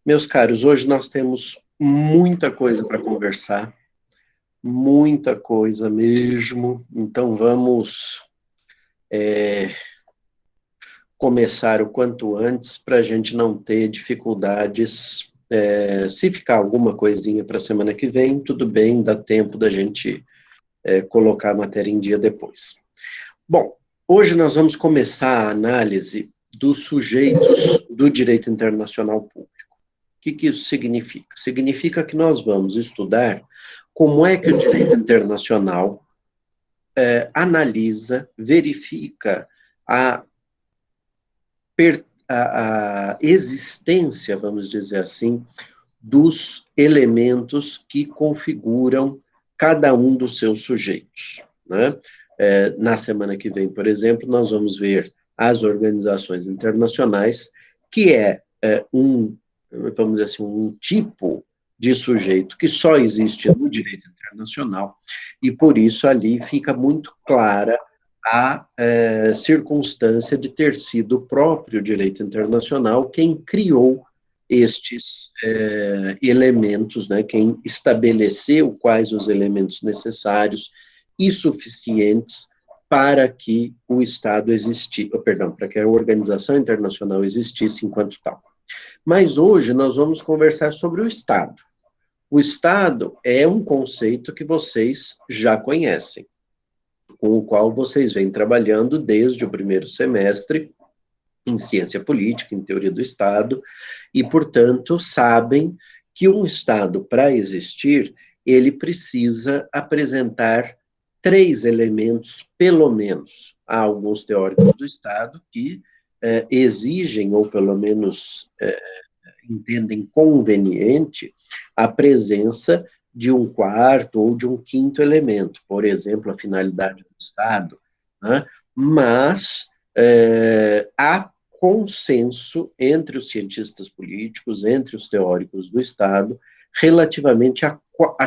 Meus caros, hoje nós temos muita coisa para conversar, muita coisa mesmo. Então vamos começar o quanto antes para a gente não ter dificuldades. Se ficar alguma coisinha para a semana que vem, tudo bem, dá tempo da gente colocar a matéria em dia depois. Bom, hoje nós vamos começar a análise dos sujeitos do direito internacional público. O que isso significa? Significa que nós vamos estudar como é que o direito internacional analisa, verifica a, a existência, vamos dizer assim, dos elementos que configuram cada um dos seus sujeitos. Né? Na semana que vem, por exemplo, nós vamos ver as organizações internacionais, que vamos dizer assim, um tipo de sujeito que só existe no direito internacional, e por isso ali fica muito clara a circunstância de ter sido o próprio direito internacional quem criou estes elementos, né, quem estabeleceu quais os elementos necessários e suficientes para que o Estado existisse, perdão, para que a organização internacional existisse enquanto tal. Mas hoje nós vamos conversar sobre o Estado. O Estado é um conceito que vocês já conhecem, com o qual vocês vêm trabalhando desde o primeiro semestre em ciência política, em teoria do Estado, e, portanto, sabem que um Estado, para existir, ele precisa apresentar três elementos, pelo menos. Há alguns teóricos do Estado que exigem, ou pelo menos entendem conveniente, a presença de um quarto ou de um quinto elemento, por exemplo, a finalidade do Estado, né? Mas há consenso entre os cientistas políticos, entre os teóricos do Estado, relativamente a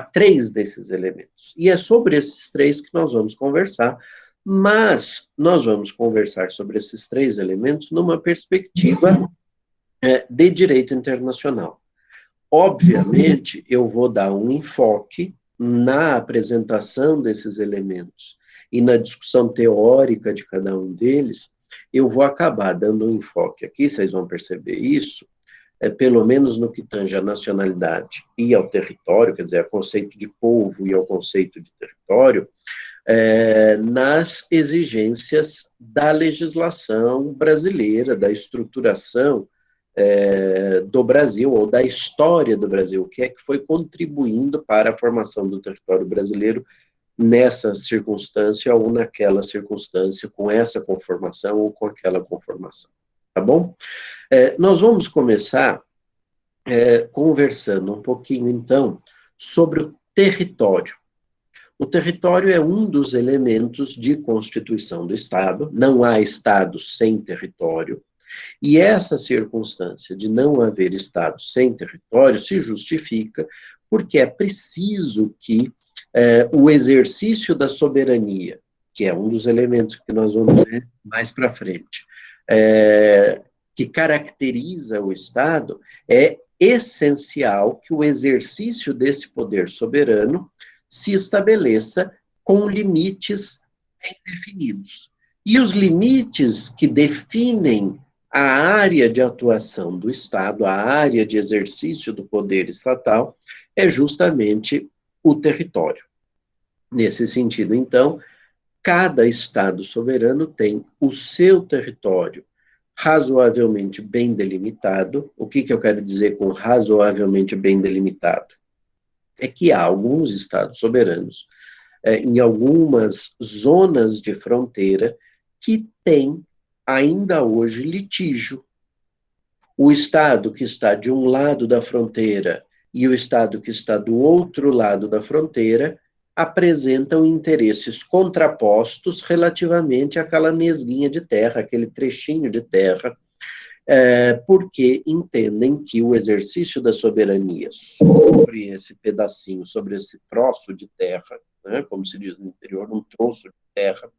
três desses elementos. E é sobre esses três que nós vamos conversar, mas nós vamos conversar sobre esses três elementos numa perspectiva de direito internacional. Obviamente, eu vou dar um enfoque na apresentação desses elementos e na discussão teórica de cada um deles, eu vou acabar dando um enfoque aqui, vocês vão perceber isso, pelo menos no que tange à nacionalidade e ao território, quer dizer, ao conceito de povo e ao conceito de território, nas exigências da legislação brasileira, da estruturação do Brasil, ou da história do Brasil, o que é que foi contribuindo para a formação do território brasileiro nessa circunstância ou naquela circunstância, com essa conformação ou com aquela conformação. Tá bom? Nós vamos começar conversando um pouquinho, então, sobre o território. O território é um dos elementos de constituição do Estado, não há Estado sem território, e essa circunstância de não haver Estado sem território se justifica porque é preciso que o exercício da soberania, que é um dos elementos que nós vamos ver mais para frente, que caracteriza o Estado, é essencial que o exercício desse poder soberano se estabeleça com limites bem definidos. E os limites que definem a área de atuação do Estado, a área de exercício do poder estatal, é justamente o território. Nesse sentido, então, cada Estado soberano tem o seu território razoavelmente bem delimitado. O que eu quero dizer com razoavelmente bem delimitado? É que há alguns Estados soberanos, em algumas zonas de fronteira, que têm ainda hoje litígio. O Estado que está de um lado da fronteira e o Estado que está do outro lado da fronteira apresentam interesses contrapostos relativamente àquela nesguinha de terra, aquele trechinho de terra, porque entendem que o exercício da soberania sobre esse pedacinho, sobre esse troço de terra, né, como se diz no interior, um troço de terra,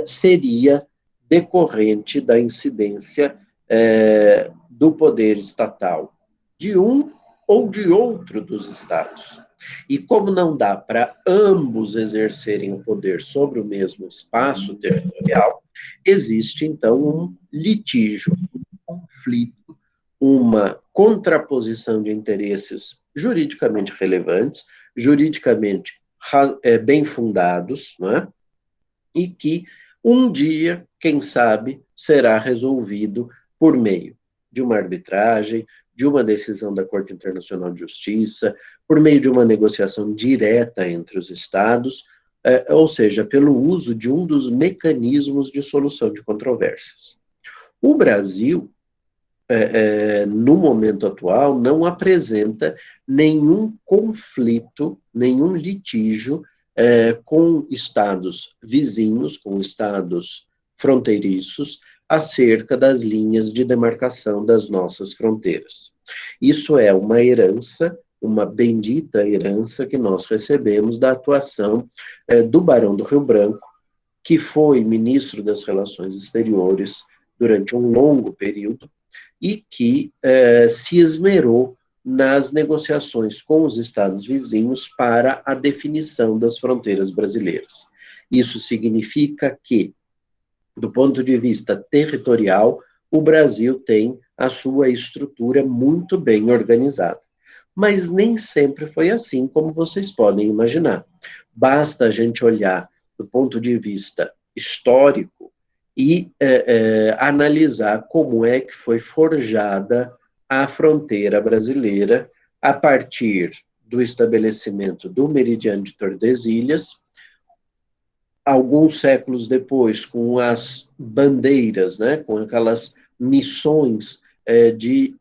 seria decorrente da incidência do poder estatal de um ou de outro dos estados. E como não dá para ambos exercerem o poder sobre o mesmo espaço territorial, existe então um litígio, um conflito, uma contraposição de interesses juridicamente relevantes, juridicamente bem fundados, não é? E que um dia, quem sabe, será resolvido por meio de uma arbitragem, de uma decisão da Corte Internacional de Justiça, por meio de uma negociação direta entre os Estados, ou seja, pelo uso de um dos mecanismos de solução de controvérsias. O Brasil, no momento atual, não apresenta nenhum conflito, nenhum litígio com estados vizinhos, com estados fronteiriços, acerca das linhas de demarcação das nossas fronteiras. Isso é uma herança, uma bendita herança que nós recebemos da atuação do Barão do Rio Branco, que foi ministro das Relações Exteriores durante um longo período, e que se esmerou nas negociações com os estados vizinhos para a definição das fronteiras brasileiras. Isso significa que, do ponto de vista territorial, o Brasil tem a sua estrutura muito bem organizada. Mas nem sempre foi assim, como vocês podem imaginar. Basta a gente olhar do ponto de vista histórico e analisar como é que foi forjada a fronteira brasileira a partir do estabelecimento do meridiano de Tordesilhas, alguns séculos depois, com as bandeiras, né, com aquelas missões de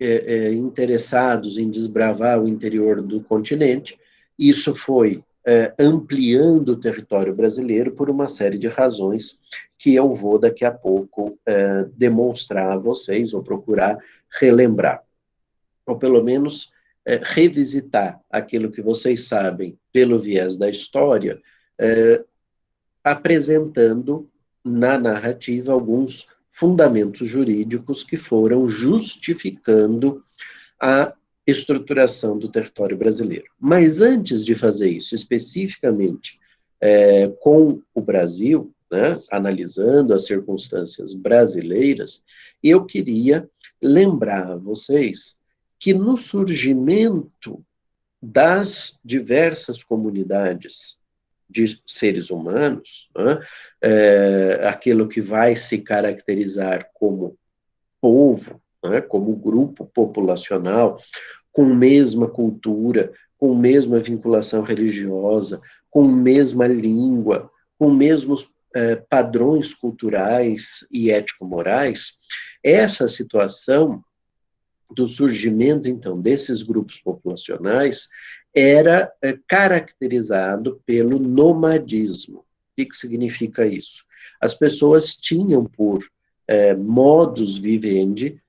interessados em desbravar o interior do continente, isso foi ampliando o território brasileiro por uma série de razões que eu vou daqui a pouco demonstrar a vocês, ou procurar relembrar, ou pelo menos revisitar aquilo que vocês sabem pelo viés da história, apresentando na narrativa alguns fundamentos jurídicos que foram justificando a estruturação do território brasileiro. Mas antes de fazer isso, especificamente com o Brasil, né, analisando as circunstâncias brasileiras, eu queria lembrar a vocês que no surgimento das diversas comunidades de seres humanos, né, aquilo que vai se caracterizar como povo, né, como grupo populacional, com mesma cultura, com mesma vinculação religiosa, com mesma língua, com mesmos padrões culturais e ético-morais, essa situação do surgimento, então, desses grupos populacionais era caracterizado pelo nomadismo. O que significa isso? As pessoas tinham por modus vivendi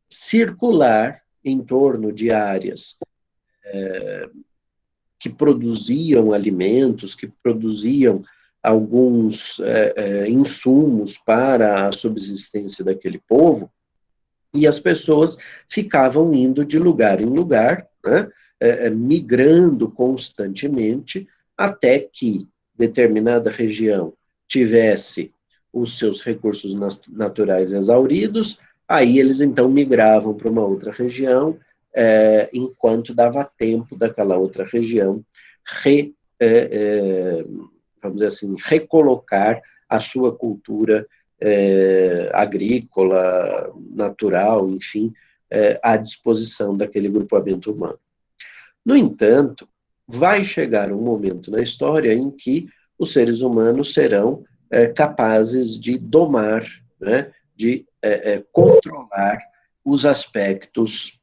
circular em torno de áreas que produziam alimentos, que produziam alguns insumos para a subsistência daquele povo, e as pessoas ficavam indo de lugar em lugar, né, migrando constantemente, até que determinada região tivesse os seus recursos naturais exauridos, aí eles então migravam para uma outra região, enquanto dava tempo daquela outra região vamos dizer assim, recolocar a sua cultura agrícola, natural, enfim, à disposição daquele grupamento humano. No entanto, vai chegar um momento na história em que os seres humanos serão capazes de domar, né, de controlar os aspectos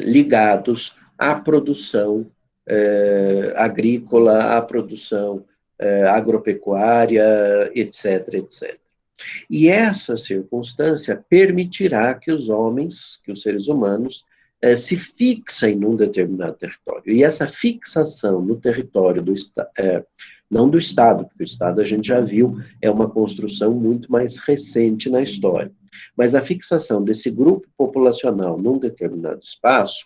ligados à produção agrícola, à produção agropecuária, etc, etc. E essa circunstância permitirá que os homens, que os seres humanos, se fixem num determinado território. E essa fixação no território não do Estado, porque o Estado a gente já viu, é uma construção muito mais recente na história. Mas a fixação desse grupo populacional num determinado espaço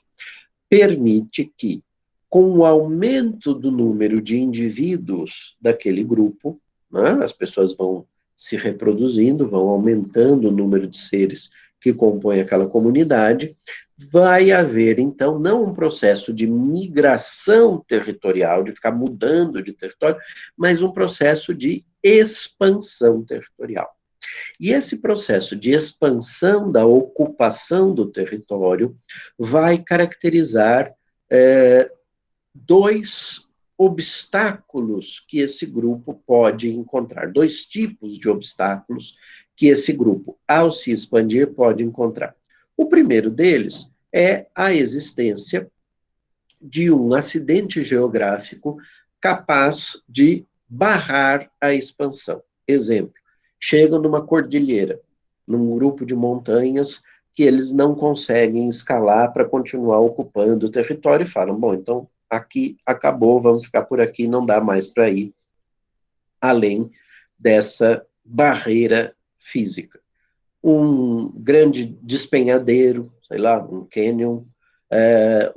permite que, com o aumento do número de indivíduos daquele grupo, né, as pessoas vão se reproduzindo, vão aumentando o número de seres que compõem aquela comunidade, vai haver, então, não um processo de migração territorial, de ficar mudando de território, mas um processo de expansão territorial. E esse processo de expansão da ocupação do território vai caracterizar dois obstáculos que esse grupo pode encontrar, dois tipos de obstáculos que esse grupo, ao se expandir, pode encontrar. O primeiro deles é a existência de um acidente geográfico capaz de barrar a expansão. Exemplo, chegam numa cordilheira, num grupo de montanhas que eles não conseguem escalar para continuar ocupando o território e falam, bom, então aqui acabou, vamos ficar por aqui, não dá mais para ir além dessa barreira física. Um grande despenhadeiro, sei lá, um cânion,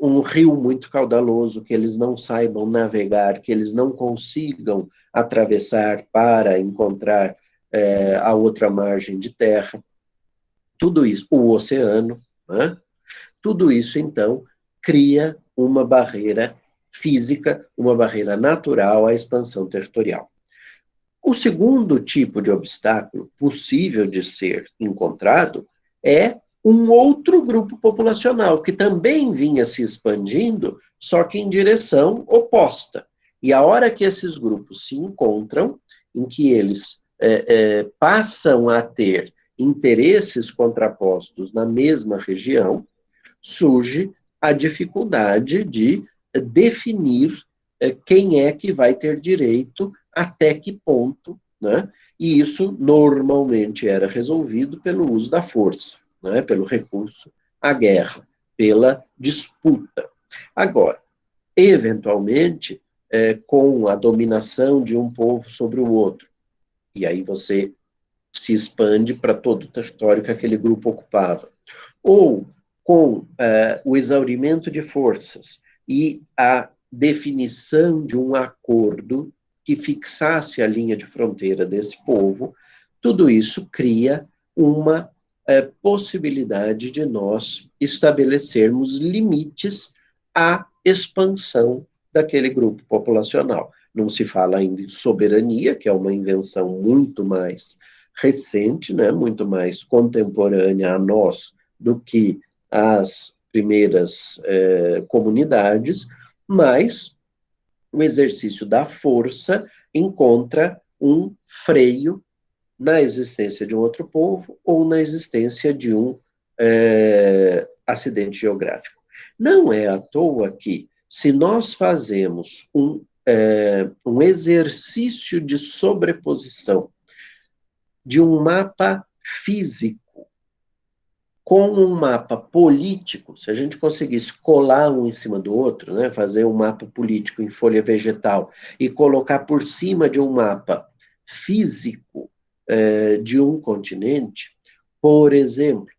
um rio muito caudaloso que eles não saibam navegar, que eles não consigam atravessar para encontrar a outra margem de terra. Tudo isso, o oceano, né? Tudo isso, então, cria uma barreira física, uma barreira natural à expansão territorial. O segundo tipo de obstáculo possível de ser encontrado é um outro grupo populacional que também vinha se expandindo, só que em direção oposta. E a hora que esses grupos se encontram, em que eles passam a ter interesses contrapostos na mesma região, surge a dificuldade de definir quem é que vai ter direito, até que ponto, né? E isso normalmente era resolvido pelo uso da força, né? Pelo recurso à guerra, pela disputa. Agora, eventualmente, com a dominação de um povo sobre o outro, e aí você se expande para todo o território que aquele grupo ocupava. Ou com o exaurimento de forças e a definição de um acordo que fixasse a linha de fronteira desse povo, tudo isso cria uma possibilidade de nós estabelecermos limites à expansão daquele grupo populacional. Não se fala ainda em soberania, que é uma invenção muito mais recente, né, muito mais contemporânea a nós do que as primeiras comunidades, mas o exercício da força encontra um freio na existência de um outro povo ou na existência de um acidente geográfico. Não é à toa que, se nós fazemos um exercício de sobreposição de um mapa físico com um mapa político, se a gente conseguisse colar um em cima do outro, né, fazer um mapa político em folha vegetal e colocar por cima de um mapa físico de um continente, por exemplo,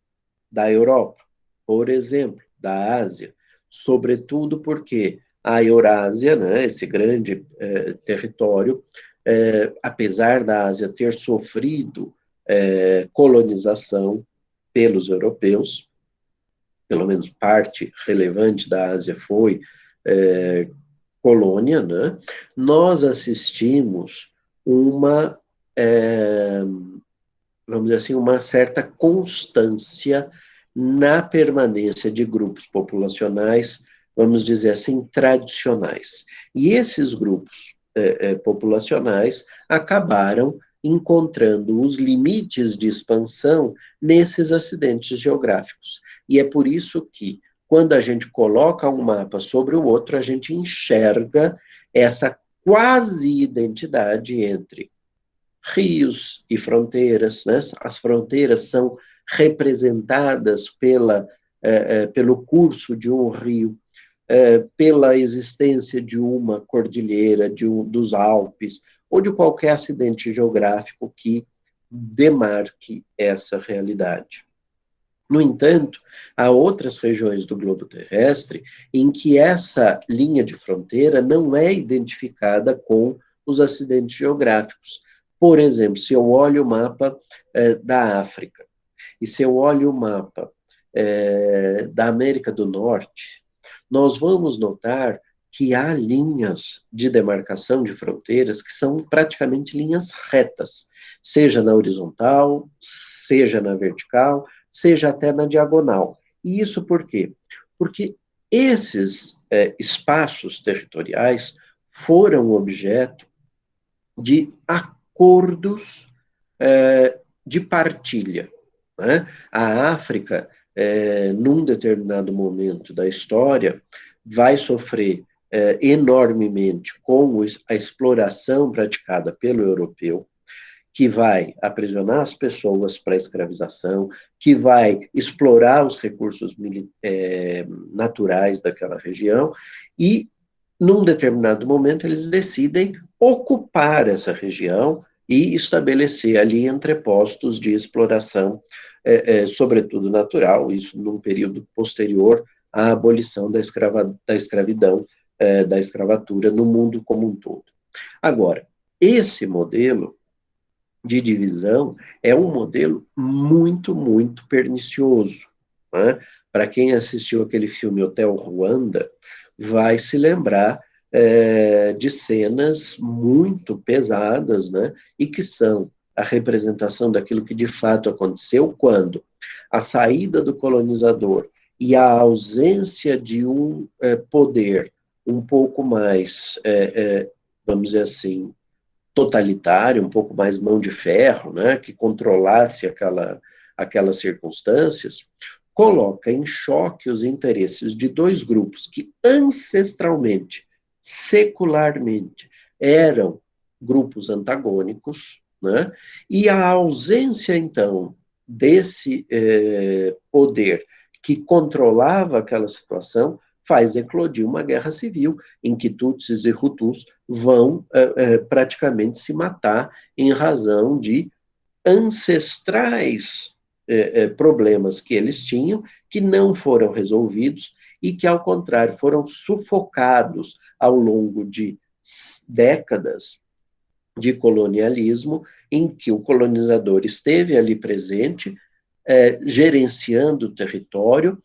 da Europa, por exemplo, da Ásia, sobretudo porque a Eurásia, né, esse grande território, apesar da Ásia ter sofrido colonização pelos europeus, pelo menos parte relevante da Ásia foi colônia, né? Nós assistimos uma, vamos dizer assim, uma certa constância na permanência de grupos populacionais, vamos dizer assim, tradicionais. E esses grupos populacionais acabaram encontrando os limites de expansão nesses acidentes geográficos. E é por isso que, quando a gente coloca um mapa sobre o outro, a gente enxerga essa quase identidade entre rios e fronteiras, né? As fronteiras são representadas pelo curso de um rio, pela existência de uma cordilheira, dos Alpes, ou de qualquer acidente geográfico que demarque essa realidade. No entanto, há outras regiões do globo terrestre em que essa linha de fronteira não é identificada com os acidentes geográficos. Por exemplo, se eu olho o mapa da África e se eu olho o mapa da América do Norte, nós vamos notar que há linhas de demarcação de fronteiras que são praticamente linhas retas, seja na horizontal, seja na vertical, seja até na diagonal. E isso por quê? Porque esses espaços territoriais foram objeto de acordos de partilha. Né? A África, num determinado momento da história, vai sofrer enormemente com a exploração praticada pelo europeu, que vai aprisionar as pessoas para a escravização, que vai explorar os recursos naturais daquela região, e, num determinado momento, eles decidem ocupar essa região e estabelecer ali entrepostos de exploração, sobretudo natural, isso num período posterior à abolição da escravidão, da escravatura no mundo como um todo. Agora, esse modelo de divisão é um modelo muito, muito pernicioso. Né? Para quem assistiu aquele filme Hotel Ruanda, vai se lembrar de cenas muito pesadas, né? E que são a representação daquilo que de fato aconteceu quando a saída do colonizador e a ausência de um poder um pouco mais, vamos dizer assim, totalitário, um pouco mais mão de ferro, né, que controlasse aquelas circunstâncias, coloca em choque os interesses de dois grupos que ancestralmente, secularmente, eram grupos antagônicos, né, e a ausência, então, desse poder que controlava aquela situação faz eclodir uma guerra civil, em que Tutsis e Hutus vão praticamente se matar em razão de ancestrais problemas que eles tinham, que não foram resolvidos e que, ao contrário, foram sufocados ao longo de décadas de colonialismo, em que o colonizador esteve ali presente, gerenciando o território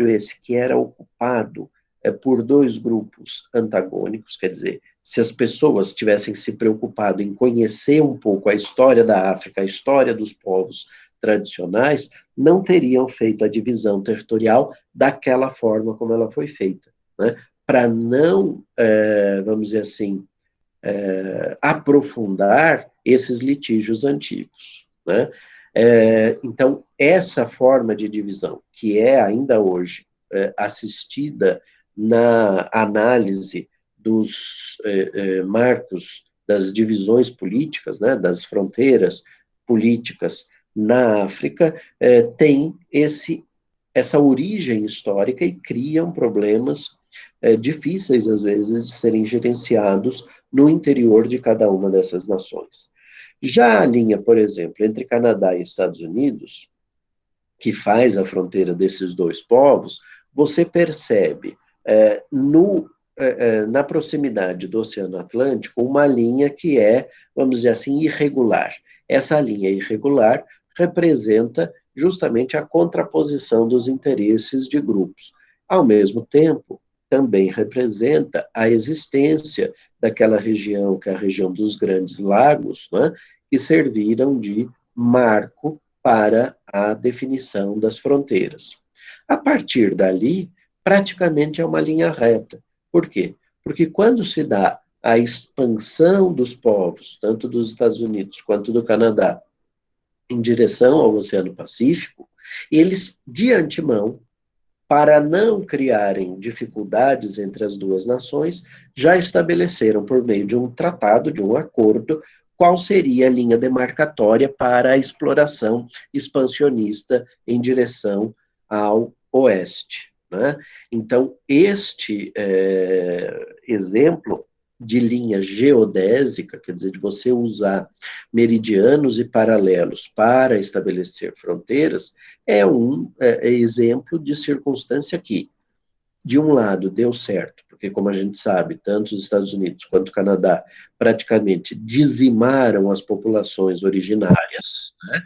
esse que era ocupado por dois grupos antagônicos, quer dizer, se as pessoas tivessem se preocupado em conhecer um pouco a história da África, a história dos povos tradicionais, não teriam feito a divisão territorial daquela forma como ela foi feita, né? Para não, vamos dizer assim, aprofundar esses litígios antigos, né? Então, essa forma de divisão, que é ainda hoje assistida na análise dos marcos das divisões políticas, né, das fronteiras políticas na África, tem essa origem histórica e criam problemas difíceis, às vezes, de serem gerenciados no interior de cada uma dessas nações. Já a linha, por exemplo, entre Canadá e Estados Unidos, que faz a fronteira desses dois povos, você percebe na proximidade do Oceano Atlântico uma linha que é, vamos dizer assim, irregular. Essa linha irregular representa justamente a contraposição dos interesses de grupos. Ao mesmo tempo, também representa a existência daquela região, que é a região dos Grandes Lagos, né, que serviram de marco para a definição das fronteiras. A partir dali, praticamente é uma linha reta. Por quê? Porque quando se dá a expansão dos povos, tanto dos Estados Unidos quanto do Canadá, em direção ao Oceano Pacífico, eles, de antemão, para não criarem dificuldades entre as duas nações, já estabeleceram, por meio de um tratado, de um acordo, qual seria a linha demarcatória para a exploração expansionista em direção ao oeste. Né? Então, este exemplo de linha geodésica, quer dizer, de você usar meridianos e paralelos para estabelecer fronteiras, é um exemplo de circunstância que, de um lado, deu certo, porque, como a gente sabe, tanto os Estados Unidos quanto o Canadá praticamente dizimaram as populações originárias, né?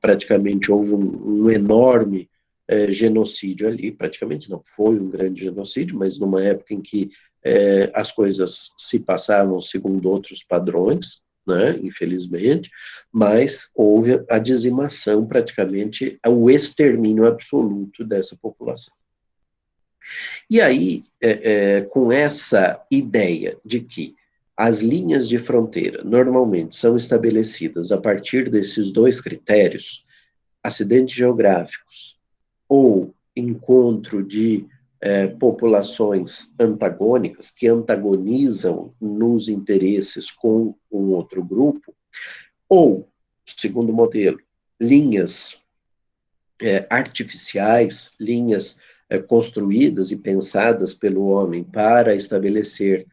Praticamente houve um enorme genocídio ali, praticamente não foi um grande genocídio, mas numa época em que as coisas se passavam segundo outros padrões, né, infelizmente, mas houve a dizimação, praticamente, o extermínio absoluto dessa população. E aí, com essa ideia de que as linhas de fronteira normalmente são estabelecidas a partir desses dois critérios, acidentes geográficos ou encontro de populações antagônicas, que antagonizam nos interesses com um outro grupo, ou, segundo modelo, linhas artificiais, linhas construídas e pensadas pelo homem para estabelecer,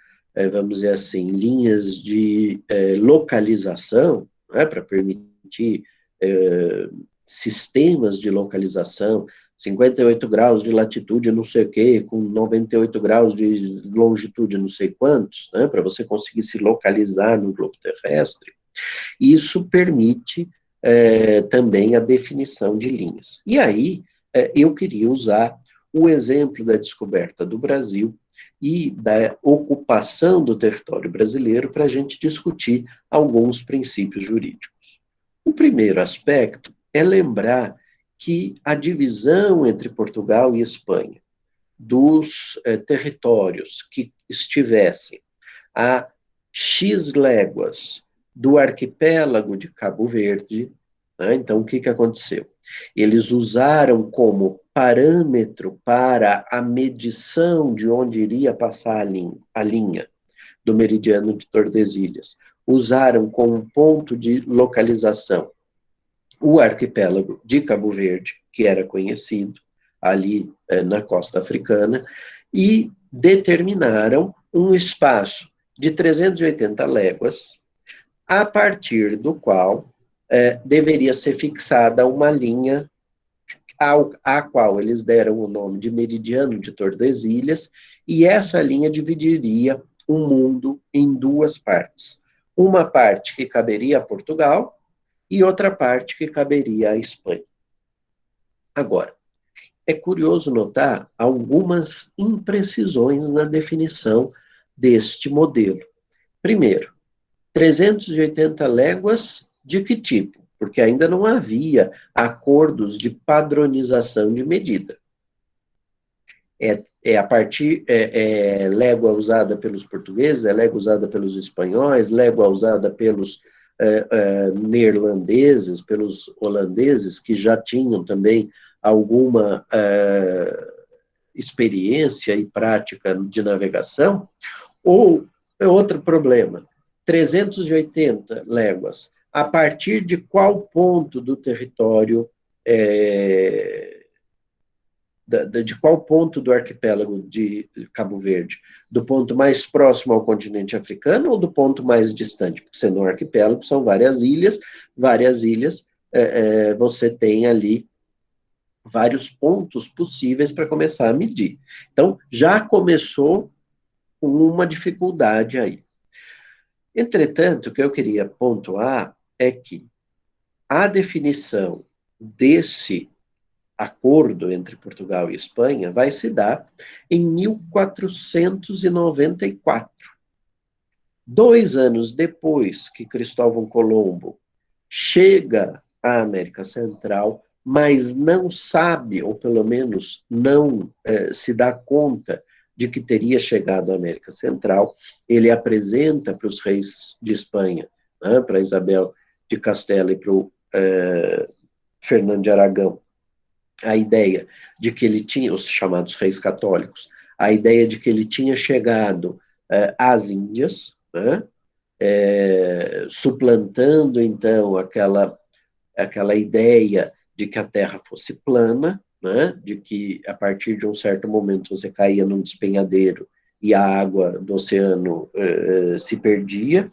vamos dizer assim, linhas de localização, né, para permitir sistemas de localização, 58 graus de latitude não sei o quê, com 98 graus de longitude não sei quantos, né, para você conseguir se localizar no globo terrestre. Isso permite também a definição de linhas. E aí, eu queria usar o exemplo da descoberta do Brasil e da ocupação do território brasileiro para a gente discutir alguns princípios jurídicos. O primeiro aspecto é lembrar que a divisão entre Portugal e Espanha dos territórios que estivessem a X léguas do arquipélago de Cabo Verde, né? Então, o que aconteceu? Eles usaram como parâmetro para a medição de onde iria passar a linha do meridiano de Tordesilhas, usaram como ponto de localização o arquipélago de Cabo Verde, que era conhecido ali na costa africana, e determinaram um espaço de 380 léguas, a partir do qual deveria ser fixada uma linha à qual eles deram o nome de Meridiano de Tordesilhas, e essa linha dividiria o mundo em duas partes. Uma parte que caberia a Portugal e outra parte que caberia à Espanha. Agora, é curioso notar algumas imprecisões na definição deste modelo. Primeiro, 380 léguas de que tipo? Porque ainda não havia acordos de padronização de medida. A partir, légua usada pelos portugueses, légua usada pelos espanhóis, légua usada pelos neerlandeses, pelos holandeses, que já tinham também alguma experiência e prática de navegação, ou outro problema, 380 léguas, a partir de qual ponto do território, de qual ponto do arquipélago de Cabo Verde? Do ponto mais próximo ao continente africano ou do ponto mais distante? Porque sendo um arquipélago, são várias ilhas, você tem ali vários pontos possíveis para começar a medir. Então, já começou uma dificuldade aí. Entretanto, o que eu queria pontuar é que a definição desse acordo entre Portugal e Espanha vai se dar em 1494. 2 anos depois que Cristóvão Colombo chega à América Central, mas não sabe, ou pelo menos não se dá conta de que teria chegado à América Central, ele apresenta para os reis de Espanha, né, para Isabel de Castela e para o Fernando de Aragão, a ideia de que ele tinha, os chamados reis católicos, a ideia de que ele tinha chegado às Índias, né, suplantando, então, aquela ideia de que a Terra fosse plana, né, de que a partir de um certo momento você caía num despenhadeiro e a água do oceano se perdia,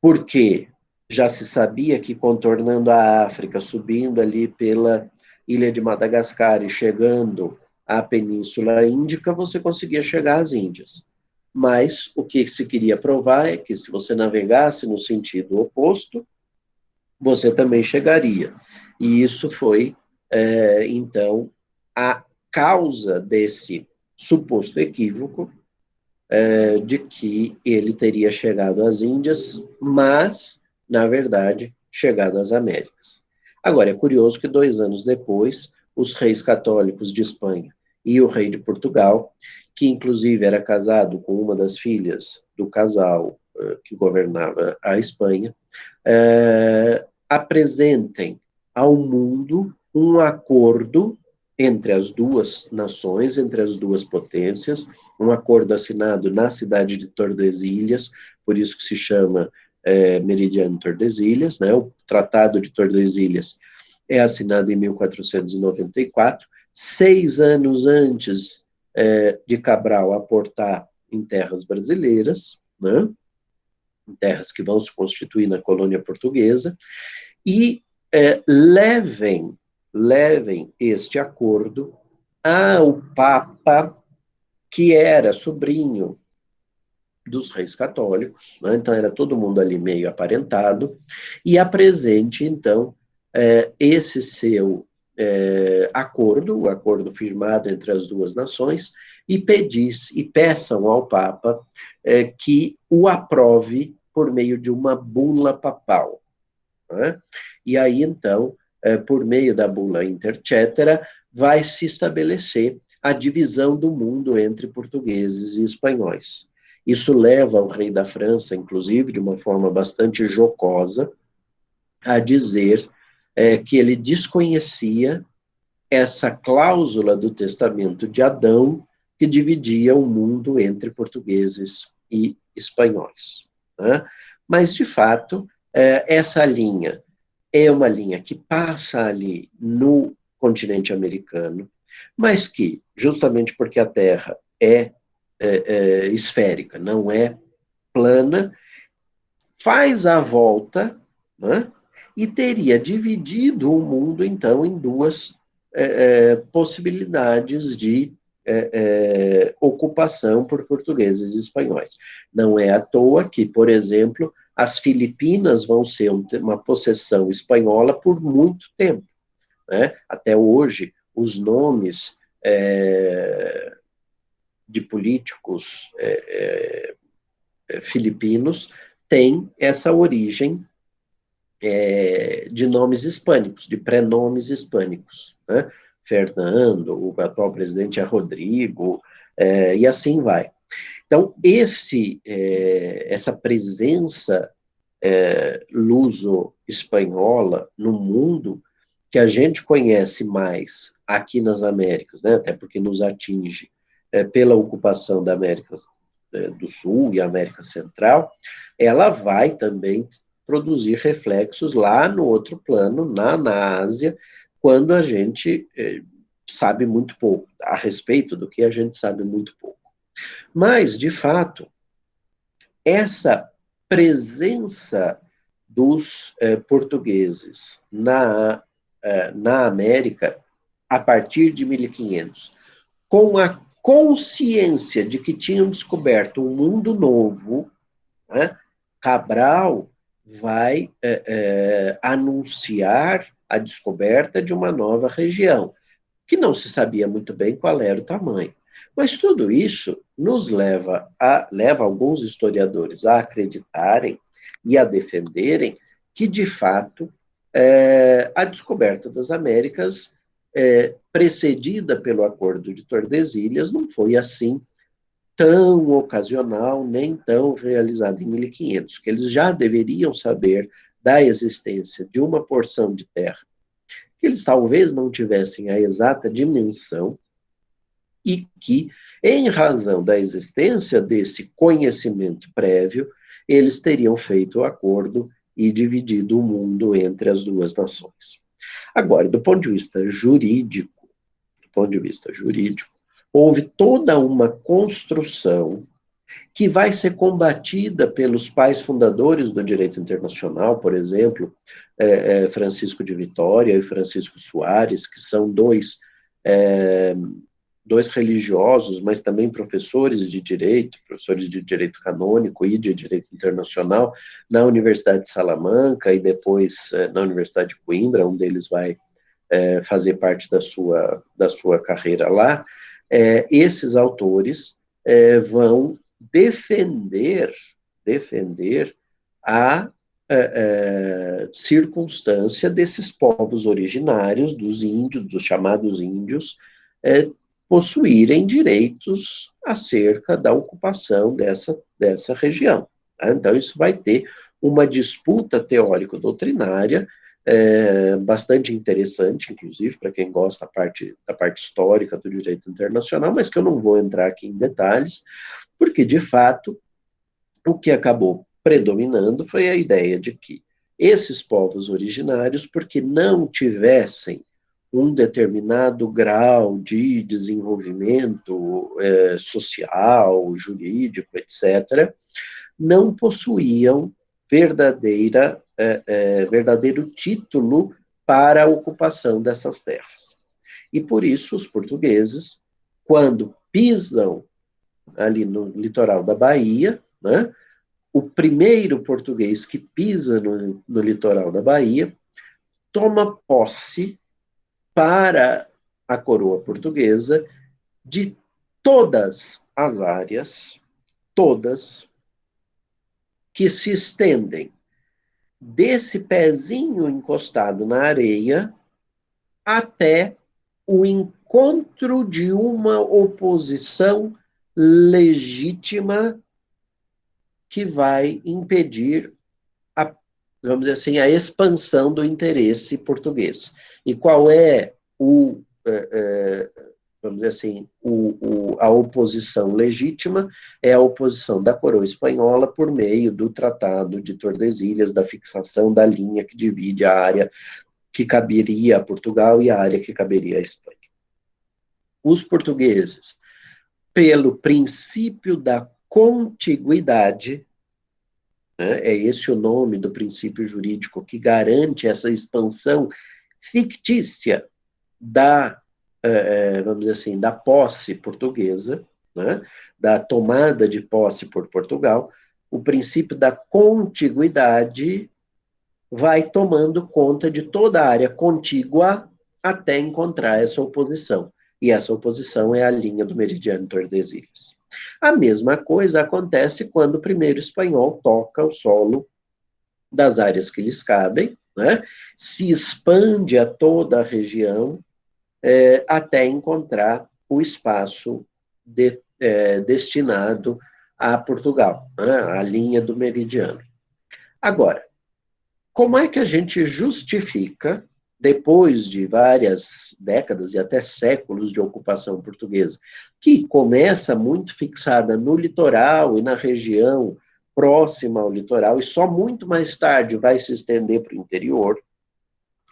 porque já se sabia que contornando a África, subindo ali pela ilha de Madagascar e chegando à Península Índica, você conseguia chegar às Índias. Mas o que se queria provar é que se você navegasse no sentido oposto, você também chegaria. E isso foi, então, a causa desse suposto equívoco, de que ele teria chegado às Índias, mas, na verdade, chegado às Américas. Agora, é curioso que 2 anos depois, os reis católicos de Espanha e o rei de Portugal, que inclusive era casado com uma das filhas do casal que governava a Espanha, apresentem ao mundo um acordo entre as duas nações, entre as duas potências, um acordo assinado na cidade de Tordesilhas, por isso que se chama Meridiano Tordesilhas, né? O Tratado de Tordesilhas é assinado em 1494, 6 anos antes de Cabral aportar em terras brasileiras, né? Em terras que vão se constituir na colônia portuguesa, e levem este acordo ao Papa, que era sobrinho dos reis católicos, né? Então era todo mundo ali meio aparentado, e apresente, então, esse seu acordo, o acordo firmado entre as duas nações, e peçam ao Papa que o aprove por meio de uma bula papal. Né? E aí, então, por meio da bula Intercetera, vai se estabelecer a divisão do mundo entre portugueses e espanhóis. Isso leva o rei da França, inclusive, de uma forma bastante jocosa, a dizer que ele desconhecia essa cláusula do testamento de Adão que dividia o mundo entre portugueses e espanhóis. Né? Mas, de fato, essa linha é uma linha que passa ali no continente americano, mas que, justamente porque a Terra é esférica, não é plana, faz a volta, né, e teria dividido o mundo, então, em duas possibilidades de ocupação por portugueses e espanhóis. Não é à toa que, por exemplo, as Filipinas vão ser uma possessão espanhola por muito tempo. Né? Até hoje, os nomes de políticos filipinos têm essa origem de nomes hispânicos, de prenomes hispânicos. Né? Fernando, o atual presidente é Rodrigo, e assim vai. Então, essa presença luso-espanhola no mundo, que a gente conhece mais aqui nas Américas, né? Até porque nos atinge pela ocupação da América do Sul e América Central, ela vai também produzir reflexos lá no outro plano, na Ásia, quando a gente sabe muito pouco, a respeito do que a gente sabe muito pouco. Mas, de fato, essa presença dos portugueses na América, a partir de 1500, com a consciência de que tinham descoberto um mundo novo, né, Cabral vai anunciar a descoberta de uma nova região, que não se sabia muito bem qual era o tamanho. Mas tudo isso nos leva alguns historiadores a acreditarem e a defenderem que, de fato, a descoberta das Américas, precedida pelo Acordo de Tordesilhas, não foi assim tão ocasional, nem tão realizada em 1500, que eles já deveriam saber da existência de uma porção de terra que eles talvez não tivessem a exata dimensão e que, em razão da existência desse conhecimento prévio, eles teriam feito o acordo e dividido o mundo entre as duas nações. Agora, do ponto de vista jurídico, houve toda uma construção que vai ser combatida pelos pais fundadores do direito internacional, por exemplo, Francisco de Vitória e Francisco Soares, que são dois religiosos, mas também professores de direito canônico e de direito internacional, na Universidade de Salamanca e depois na Universidade de Coimbra, um deles vai fazer parte da sua carreira lá. Esses autores vão defender a circunstância desses povos originários, dos índios, dos chamados índios, possuírem direitos acerca da ocupação dessa região. Tá? Então, isso vai ter uma disputa teórico-doutrinária bastante interessante, inclusive, para quem gosta da parte histórica do direito internacional, mas que eu não vou entrar aqui em detalhes, porque, de fato, o que acabou predominando foi a ideia de que esses povos originários, porque não tivessem um determinado grau de desenvolvimento social, jurídico, etc., não possuíam verdadeiro título para a ocupação dessas terras. E por isso os portugueses, quando pisam ali no litoral da Bahia, né, o primeiro português que pisa no litoral da Bahia toma posse para a coroa portuguesa de todas as áreas, todas, que se estendem desse pezinho encostado na areia até o encontro de uma oposição legítima que vai impedir vamos dizer assim, a expansão do interesse português. E qual é vamos dizer assim, a oposição legítima? É a oposição da coroa espanhola por meio do Tratado de Tordesilhas, da fixação da linha que divide a área que caberia a Portugal e a área que caberia à Espanha. Os portugueses, pelo princípio da contiguidade, é esse o nome do princípio jurídico que garante essa expansão fictícia vamos dizer assim, da posse portuguesa, né, da tomada de posse por Portugal. O princípio da contiguidade vai tomando conta de toda a área contígua até encontrar essa oposição. E essa oposição é a linha do meridiano Tordesilhas. A mesma coisa acontece quando o primeiro espanhol toca o solo das áreas que lhes cabem, né? Se expande a toda a região até encontrar o espaço destinado a Portugal, né? A linha do meridiano. Agora, como é que a gente justifica, depois de várias décadas e até séculos de ocupação portuguesa, que começa muito fixada no litoral e na região próxima ao litoral, e só muito mais tarde vai se estender para o interior,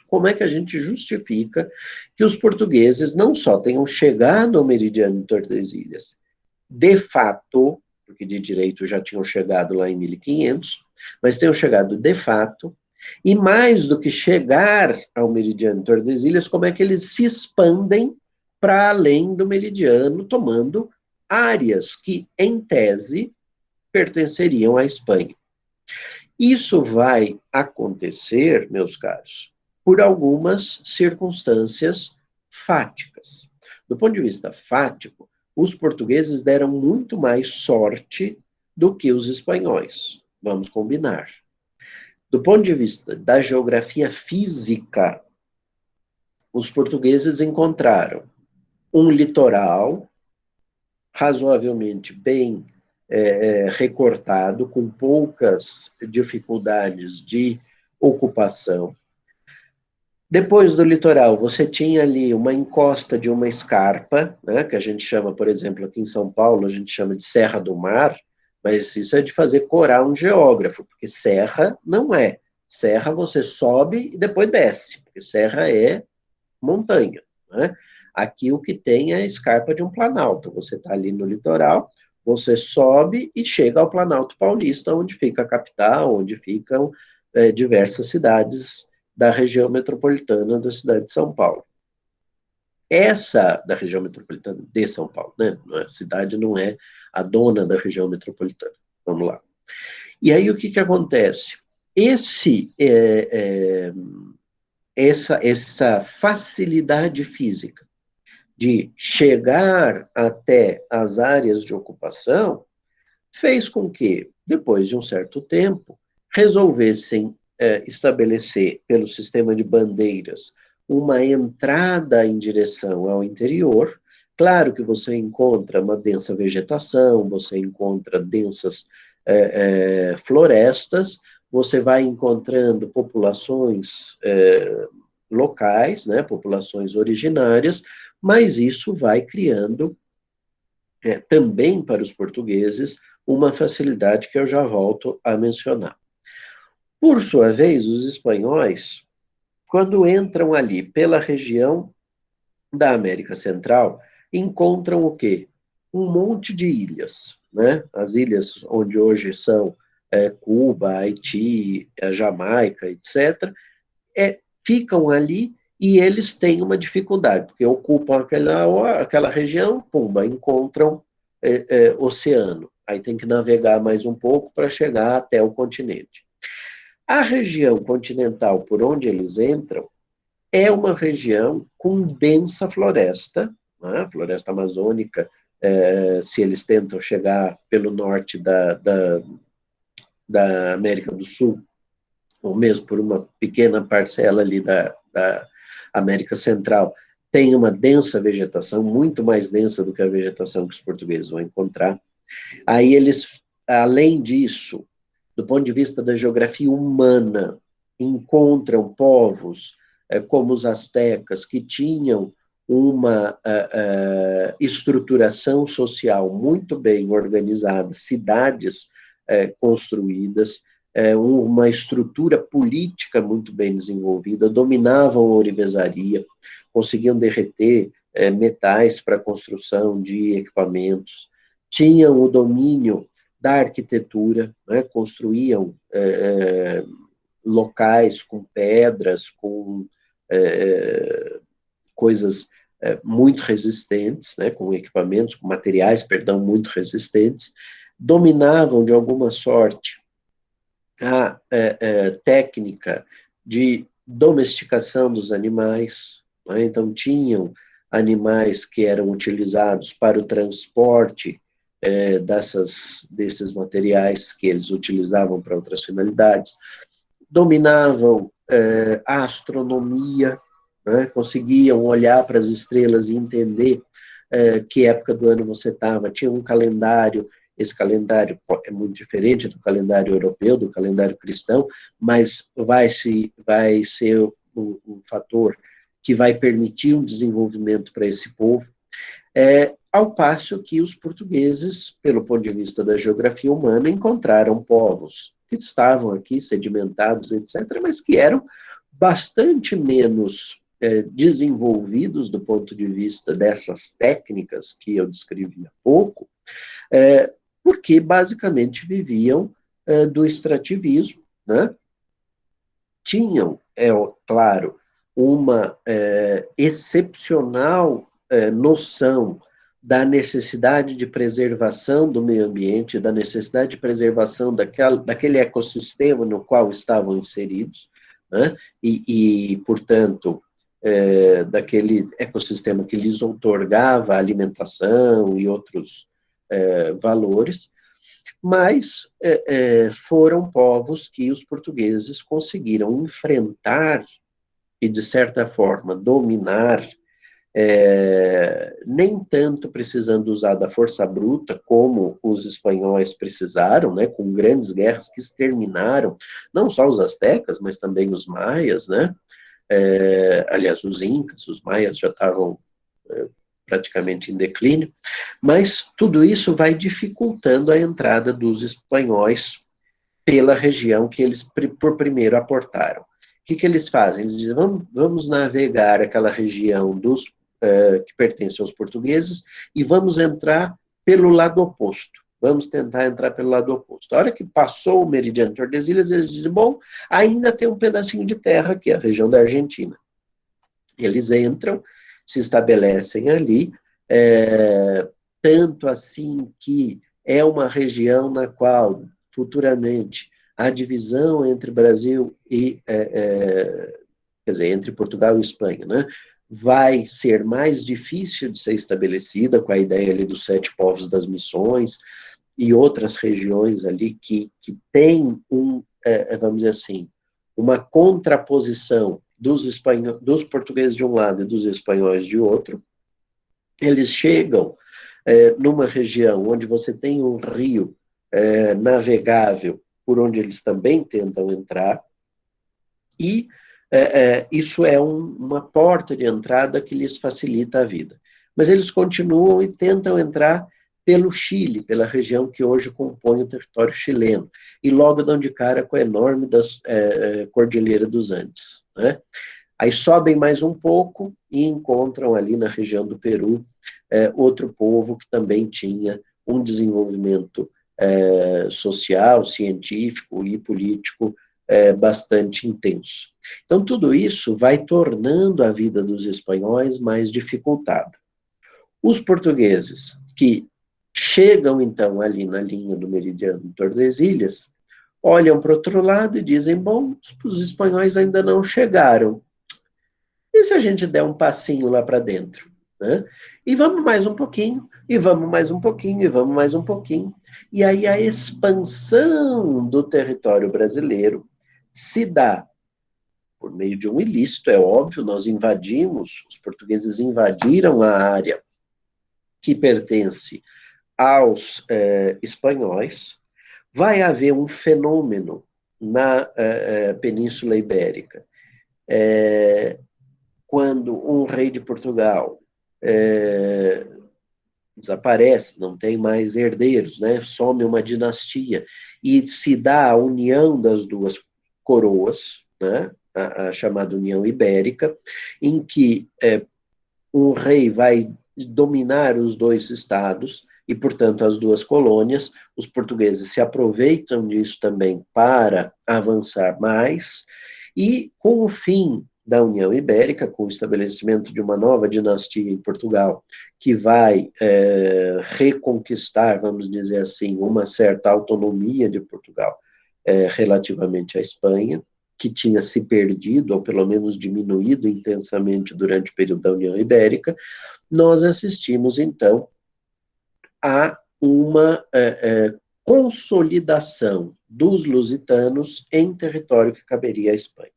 como é que a gente justifica que os portugueses não só tenham chegado ao meridiano de Tordesilhas, de fato, porque de direito já tinham chegado lá em 1500, mas tenham chegado de fato, e mais do que chegar ao meridiano de Tordesilhas, como é que eles se expandem para além do meridiano, tomando áreas que, em tese, pertenceriam à Espanha. Isso vai acontecer, meus caros, por algumas circunstâncias fáticas. Do ponto de vista fático, os portugueses deram muito mais sorte do que os espanhóis. Vamos combinar. Do ponto de vista da geografia física, os portugueses encontraram um litoral razoavelmente bem recortado, com poucas dificuldades de ocupação. Depois do litoral, você tinha ali uma encosta de uma escarpa, né, que a gente chama, por exemplo, aqui em São Paulo, a gente chama de Serra do Mar, mas isso é de fazer corar um geógrafo, porque serra não é. Serra você sobe e depois desce, porque serra é montanha, né? Aqui o que tem é a escarpa de um planalto. Você está ali no litoral, você sobe e chega ao Planalto Paulista, onde fica a capital, onde ficam diversas cidades da região metropolitana da cidade de São Paulo. Essa, da região metropolitana de São Paulo, né? A cidade não é a dona da região metropolitana. Vamos lá. E aí o que que acontece? Essa facilidade física de chegar até as áreas de ocupação fez com que, depois de um certo tempo, resolvessem estabelecer, pelo sistema de bandeiras, uma entrada em direção ao interior. Claro que você encontra uma densa vegetação, você encontra densas florestas, você vai encontrando populações locais, né, populações originárias, mas isso vai criando também para os portugueses uma facilidade que eu já volto a mencionar. Por sua vez, os espanhóis, quando entram ali pela região da América Central, encontram o quê? Um monte de ilhas, né? As ilhas onde hoje são Cuba, Haiti, a Jamaica, etc., ficam ali e eles têm uma dificuldade, porque ocupam aquela região, pumba, encontram oceano. Aí tem que navegar mais um pouco para chegar até o continente. A região continental por onde eles entram é uma região com densa floresta, né? Floresta amazônica, se eles tentam chegar pelo norte da América do Sul, ou mesmo por uma pequena parcela ali da América Central, tem uma densa vegetação, muito mais densa do que a vegetação que os portugueses vão encontrar. Aí eles, além disso, do ponto de vista da geografia humana, encontram povos como os astecas, que tinham uma estruturação social muito bem organizada, cidades construídas, uma estrutura política muito bem desenvolvida, dominavam a ourivesaria, conseguiam derreter metais para a construção de equipamentos, tinham o domínio da arquitetura, né, construíam locais com pedras, com coisas muito resistentes, né, com equipamentos, com materiais, perdão, muito resistentes, dominavam de alguma sorte a técnica de domesticação dos animais, né? Então tinham animais que eram utilizados para o transporte desses materiais que eles utilizavam para outras finalidades, dominavam a astronomia, né? Conseguiam olhar para as estrelas e entender que época do ano você estava, tinha um calendário. Esse calendário é muito diferente do calendário europeu, do calendário cristão, mas vai ser um fator que vai permitir um desenvolvimento para esse povo, ao passo que os portugueses, pelo ponto de vista da geografia humana, encontraram povos que estavam aqui sedimentados, etc., mas que eram bastante menos desenvolvidos do ponto de vista dessas técnicas que eu descrevi há pouco, porque basicamente viviam do extrativismo, né? Tinham, claro, uma excepcional noção da necessidade de preservação do meio ambiente, da necessidade de preservação daquele ecossistema no qual estavam inseridos, né? Portanto, daquele ecossistema que lhes outorgava alimentação e outros valores, mas foram povos que os portugueses conseguiram enfrentar e, de certa forma, dominar, nem tanto precisando usar da força bruta, como os espanhóis precisaram, né, com grandes guerras que exterminaram, não só os astecas, mas também os maias, né, aliás, os incas, os maias já estavam praticamente em declínio, mas tudo isso vai dificultando a entrada dos espanhóis pela região que eles por primeiro aportaram. O que eles fazem? Eles dizem, vamos navegar aquela região que pertence aos portugueses e vamos entrar pelo lado oposto. Vamos tentar entrar pelo lado oposto. A hora que passou o meridiano de Tordesilhas, eles dizem, bom, ainda tem um pedacinho de terra aqui, a região da Argentina. Eles entram, se estabelecem ali, tanto assim que é uma região na qual, futuramente, a divisão entre Brasil e, quer dizer, entre Portugal e Espanha, né, vai ser mais difícil de ser estabelecida, com a ideia ali dos 7 povos das missões, e outras regiões ali que têm vamos dizer assim, uma contraposição dos portugueses de um lado e dos espanhóis de outro. Eles chegam numa região onde você tem um rio navegável, por onde eles também tentam entrar, e isso é uma porta de entrada que lhes facilita a vida. Mas eles continuam e tentam entrar pelo Chile, pela região que hoje compõe o território chileno, e logo dão de cara com a enorme Cordilheira dos Andes, né? Aí sobem mais um pouco e encontram ali na região do Peru outro povo que também tinha um desenvolvimento social, científico e político bastante intenso. Então, tudo isso vai tornando a vida dos espanhóis mais dificultada. Os portugueses, que chegam, então, ali na linha do meridiano de Tordesilhas, olham para o outro lado e dizem, bom, os espanhóis ainda não chegaram. E se a gente der um passinho lá para dentro? Né? E vamos mais um pouquinho, e vamos mais um pouquinho, e vamos mais um pouquinho. E aí a expansão do território brasileiro se dá por meio de um ilícito, é óbvio, nós invadimos, os portugueses invadiram a área que pertence aos espanhóis. Vai haver um fenômeno na Península Ibérica, quando um rei de Portugal desaparece, não tem mais herdeiros, né? Some uma dinastia, e se dá a união das duas coroas, né? A chamada União Ibérica, em que um rei vai dominar os dois estados e, portanto, as duas colônias. Os portugueses se aproveitam disso também para avançar mais, e com o fim da União Ibérica, com o estabelecimento de uma nova dinastia em Portugal, que vai reconquistar, vamos dizer assim, uma certa autonomia de Portugal relativamente à Espanha, que tinha se perdido, ou pelo menos diminuído intensamente durante o período da União Ibérica, nós assistimos, então, a uma consolidação dos lusitanos em território que caberia à Espanha.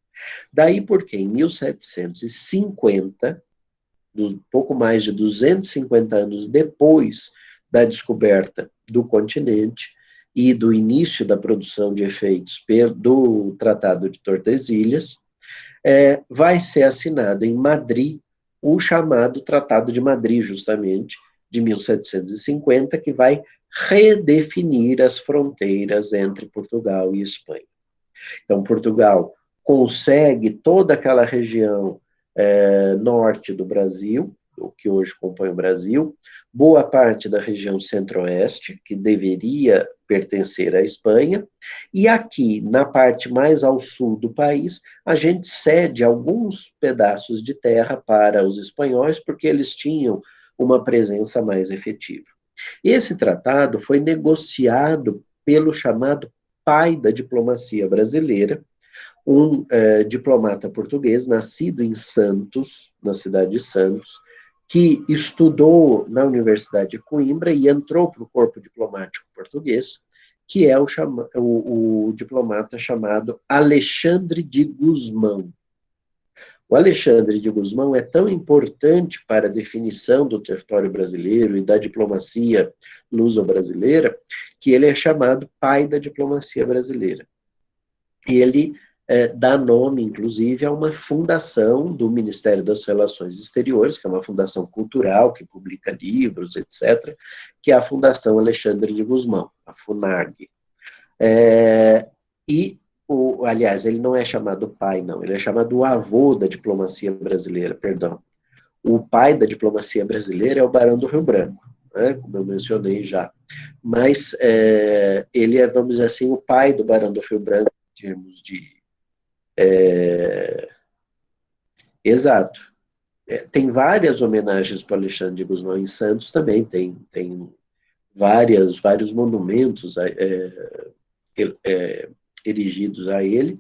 Daí porque, em 1750, pouco mais de 250 anos depois da descoberta do continente e do início da produção de efeitos do Tratado de Tordesilhas, vai ser assinado em Madrid o chamado Tratado de Madrid, justamente, de 1750, que vai redefinir as fronteiras entre Portugal e Espanha. Então, Portugal consegue toda aquela região norte do Brasil, o que hoje compõe o Brasil, boa parte da região centro-oeste, que deveria pertencer à Espanha, e aqui, na parte mais ao sul do país, a gente cede alguns pedaços de terra para os espanhóis, porque eles tinham uma presença mais efetiva. Esse tratado foi negociado pelo chamado pai da diplomacia brasileira, um diplomata português, nascido em Santos, na cidade de Santos, que estudou na Universidade de Coimbra e entrou para o corpo diplomático português, que é o diplomata chamado Alexandre de Gusmão. O Alexandre de Gusmão é tão importante para a definição do território brasileiro e da diplomacia luso-brasileira, que ele é chamado pai da diplomacia brasileira. Ele dá nome, inclusive, a uma fundação do Ministério das Relações Exteriores, que é uma fundação cultural, que publica livros, etc., que é a Fundação Alexandre de Gusmão, a FUNAG. Aliás, ele não é chamado pai, não, ele é chamado o avô da diplomacia brasileira, perdão. O pai da diplomacia brasileira é o Barão do Rio Branco, né, como eu mencionei já. Mas ele é, vamos dizer assim, o pai do Barão do Rio Branco, em termos de... Exato. Tem várias homenagens para Alexandre de Gusmão em Santos também, tem vários monumentos erigidos a ele,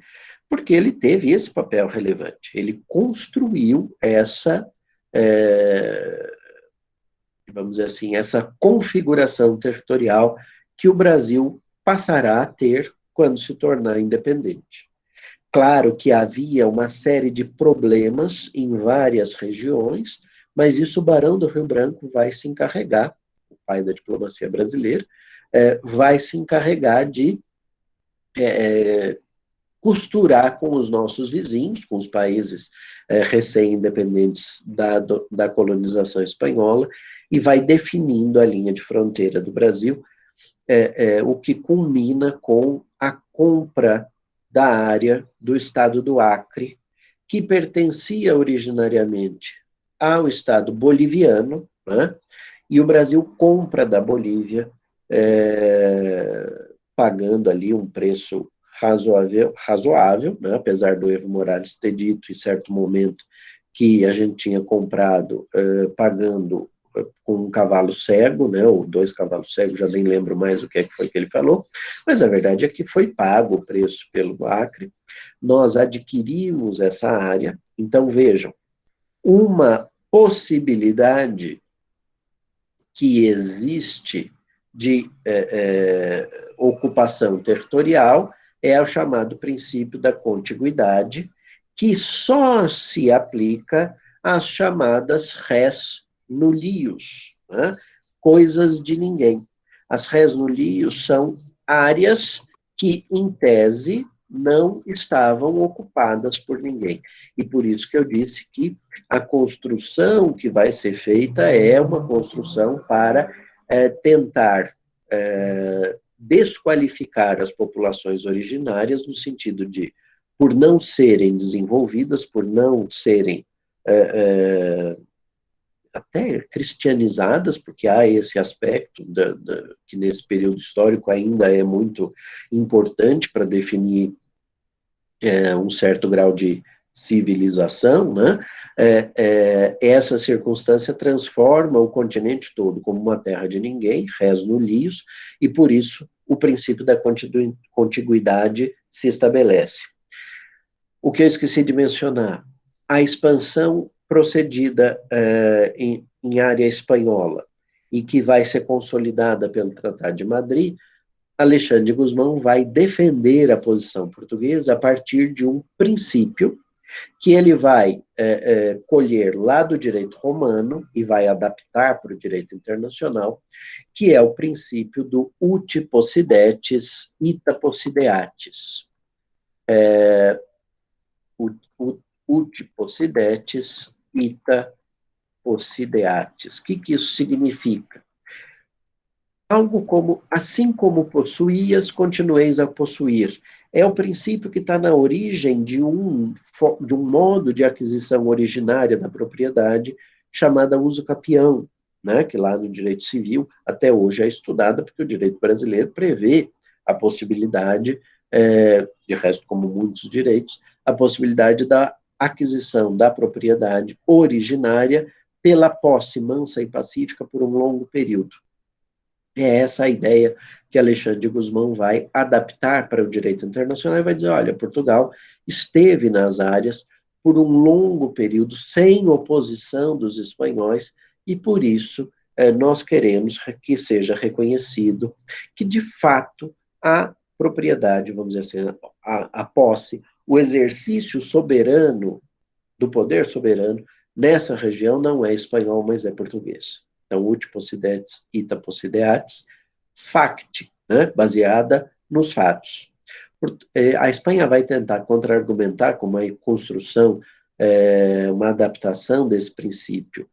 porque ele teve esse papel relevante. Ele construiu essa, vamos dizer assim, essa configuração territorial que o Brasil passará a ter quando se tornar independente. Claro que havia uma série de problemas em várias regiões, mas isso o Barão do Rio Branco vai se encarregar, o pai da diplomacia brasileira, vai se encarregar de costurar com os nossos vizinhos, com os países recém-independentes da colonização espanhola, e vai definindo a linha de fronteira do Brasil, o que culmina com a compra da área do estado do Acre, que pertencia originariamente ao estado boliviano, né? E o Brasil compra da Bolívia, pagando ali um preço razoável, né? Apesar do Evo Morales ter dito em certo momento que a gente tinha comprado pagando com um cavalo cego, né, ou 2 cavalos cegos, já nem lembro mais o que foi que ele falou, mas a verdade é que foi pago o preço pelo Acre, nós adquirimos essa área, então vejam, uma possibilidade que existe de ocupação territorial é o chamado princípio da contiguidade, que só se aplica às chamadas res nullius, né? Coisas de ninguém. As res nullius são áreas que, em tese, não estavam ocupadas por ninguém. E por isso que eu disse que a construção que vai ser feita é uma construção para tentar desqualificar as populações originárias no sentido de, por não serem desenvolvidas, por não serem até cristianizadas, porque há esse aspecto que nesse período histórico ainda é muito importante para definir um certo grau de civilização, né? Essa circunstância transforma o continente todo como uma terra de ninguém, res nullius, e por isso o princípio da contiguidade se estabelece. O que eu esqueci de mencionar, a expansão procedida em área espanhola e que vai ser consolidada pelo Tratado de Madrid, Alexandre de Gusmão vai defender a posição portuguesa a partir de um princípio que ele vai colher lá do direito romano e vai adaptar para o direito internacional, que é o princípio do uti possidetis ita possideatis. Uti possidetis ita possideatis. O que isso significa? Algo como, assim como possuías, continueis a possuir. É o princípio que está na origem de um modo de aquisição originária da propriedade, chamada uso capião, né, que lá no direito civil até hoje é estudada, porque o direito brasileiro prevê a possibilidade, de resto, como muitos direitos, a possibilidade da aquisição da propriedade originária pela posse mansa e pacífica por um longo período. É essa a ideia que Alexandre de Gusmão vai adaptar para o direito internacional e vai dizer, olha, Portugal esteve nas áreas por um longo período sem oposição dos espanhóis e por isso nós queremos que seja reconhecido que de fato a propriedade, vamos dizer assim, a posse, o exercício soberano do poder soberano nessa região não é espanhol, mas é português. Então, uti possidetis ita possideatis, facti, né, baseada nos fatos. A Espanha vai tentar contra-argumentar com uma construção, uma adaptação desse princípio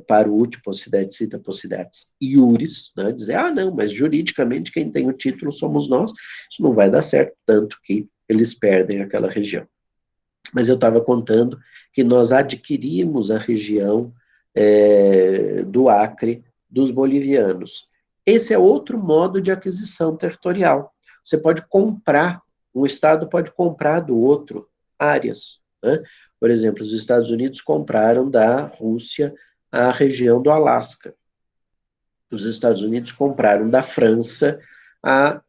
para o uti possidetis ita possideatis iuris, né, dizer, não, mas juridicamente quem tem o título somos nós, isso não vai dar certo, tanto que eles perdem aquela região. Mas eu estava contando que nós adquirimos a região do Acre dos bolivianos. Esse é outro modo de aquisição territorial. Você pode comprar, um Estado pode comprar do outro áreas, né? Por exemplo, os Estados Unidos compraram da Rússia a região do Alasca. Os Estados Unidos compraram da França a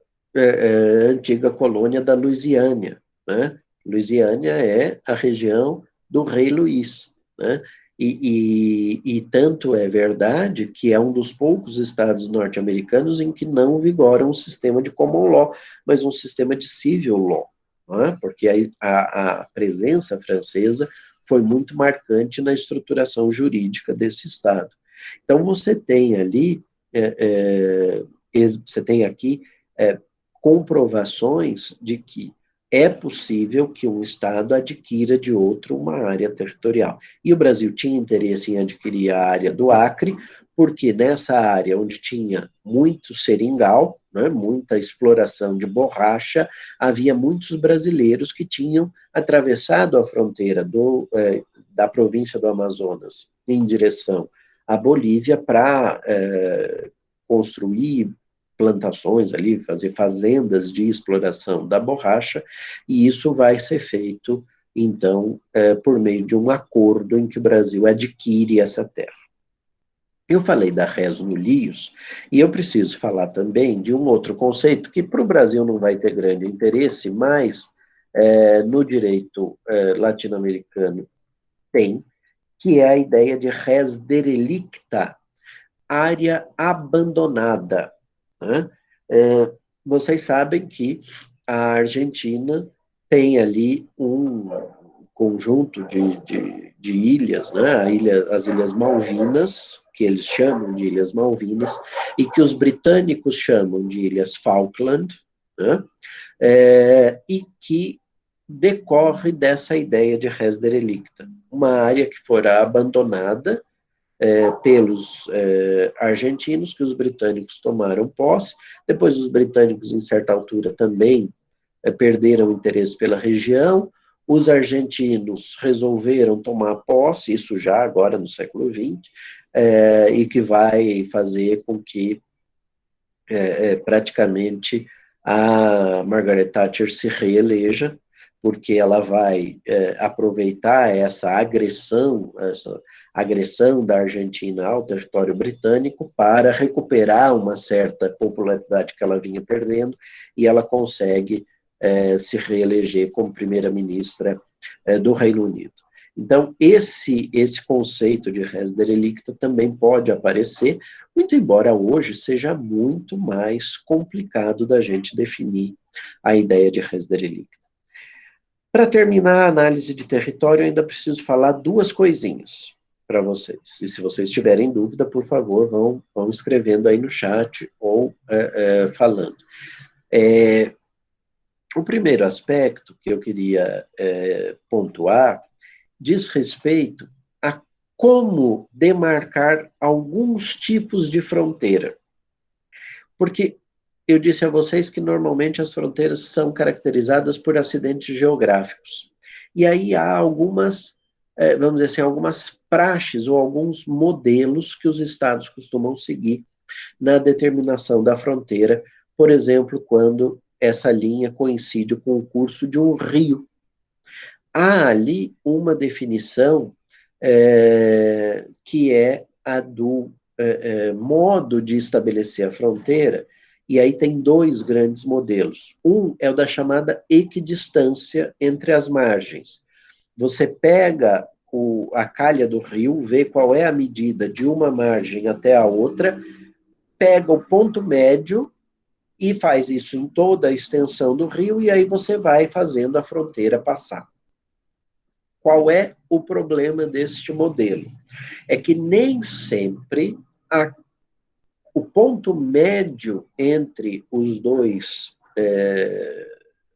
antiga colônia da Louisiana, né? Louisiana é a região do Rei Luís, né? E tanto é verdade que é um dos poucos estados norte-americanos em que não vigora um sistema de common law, mas um sistema de civil law, né? Porque a presença francesa foi muito marcante na estruturação jurídica desse estado. Então, você tem ali, você tem aqui comprovações de que é possível que um Estado adquira de outro uma área territorial. E o Brasil tinha interesse em adquirir a área do Acre, porque nessa área onde tinha muito seringal, né, muita exploração de borracha, havia muitos brasileiros que tinham atravessado a fronteira da província do Amazonas em direção à Bolívia para construir plantações ali, fazer fazendas de exploração da borracha, e isso vai ser feito, então, por meio de um acordo em que o Brasil adquire essa terra. Eu falei da res nullius, e eu preciso falar também de um outro conceito que para o Brasil não vai ter grande interesse, mas no direito latino-americano tem, que é a ideia de res derelicta, área abandonada, né? Vocês sabem que a Argentina tem ali um conjunto de ilhas, né? As Ilhas Malvinas, que eles chamam de Ilhas Malvinas, e que os britânicos chamam de Ilhas Falkland, né? E que decorre dessa ideia de res derelicta, uma área que fora abandonada pelos argentinos, que os britânicos tomaram posse. Depois os britânicos, em certa altura, também perderam interesse pela região. Os argentinos resolveram tomar posse, isso já agora no século XX, e que vai fazer com que praticamente a Margaret Thatcher se reeleja, porque ela vai aproveitar essa agressão da Argentina ao território britânico para recuperar uma certa popularidade que ela vinha perdendo, e ela consegue se reeleger como primeira-ministra do Reino Unido. Então, esse conceito de res derelicta também pode aparecer, muito embora hoje seja muito mais complicado da gente definir a ideia de res derelicta. Para terminar a análise de território, eu ainda preciso falar duas coisinhas para vocês. E se vocês tiverem dúvida, por favor, vão escrevendo aí no chat ou falando. O primeiro aspecto que eu queria pontuar diz respeito a como demarcar alguns tipos de fronteira. Porque eu disse a vocês que normalmente as fronteiras são caracterizadas por acidentes geográficos. E aí há algumas, vamos dizer assim, algumas praxes ou alguns modelos que os estados costumam seguir na determinação da fronteira, por exemplo, quando essa linha coincide com o curso de um rio. Há ali uma definição que é a do modo de estabelecer a fronteira, e aí tem dois grandes modelos. Um é o da chamada equidistância entre as margens. Você pega a calha do rio, vê qual é a medida de uma margem até a outra, pega o ponto médio e faz isso em toda a extensão do rio, e aí você vai fazendo a fronteira passar. Qual é o problema deste modelo? É que nem sempre o ponto médio entre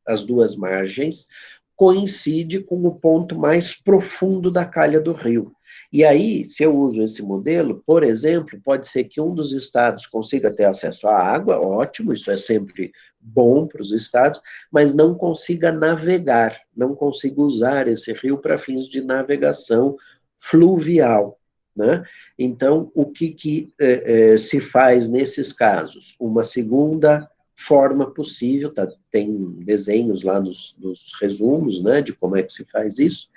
as duas margens coincide com o ponto mais profundo da calha do rio. E aí, se eu uso esse modelo, por exemplo, pode ser que um dos estados consiga ter acesso à água, ótimo, isso é sempre bom para os estados, mas não consiga navegar, não consiga usar esse rio para fins de navegação fluvial, né? Então, o que se faz nesses casos? Uma segunda forma possível, tá? Tem desenhos lá nos resumos, né, de como é que se faz isso,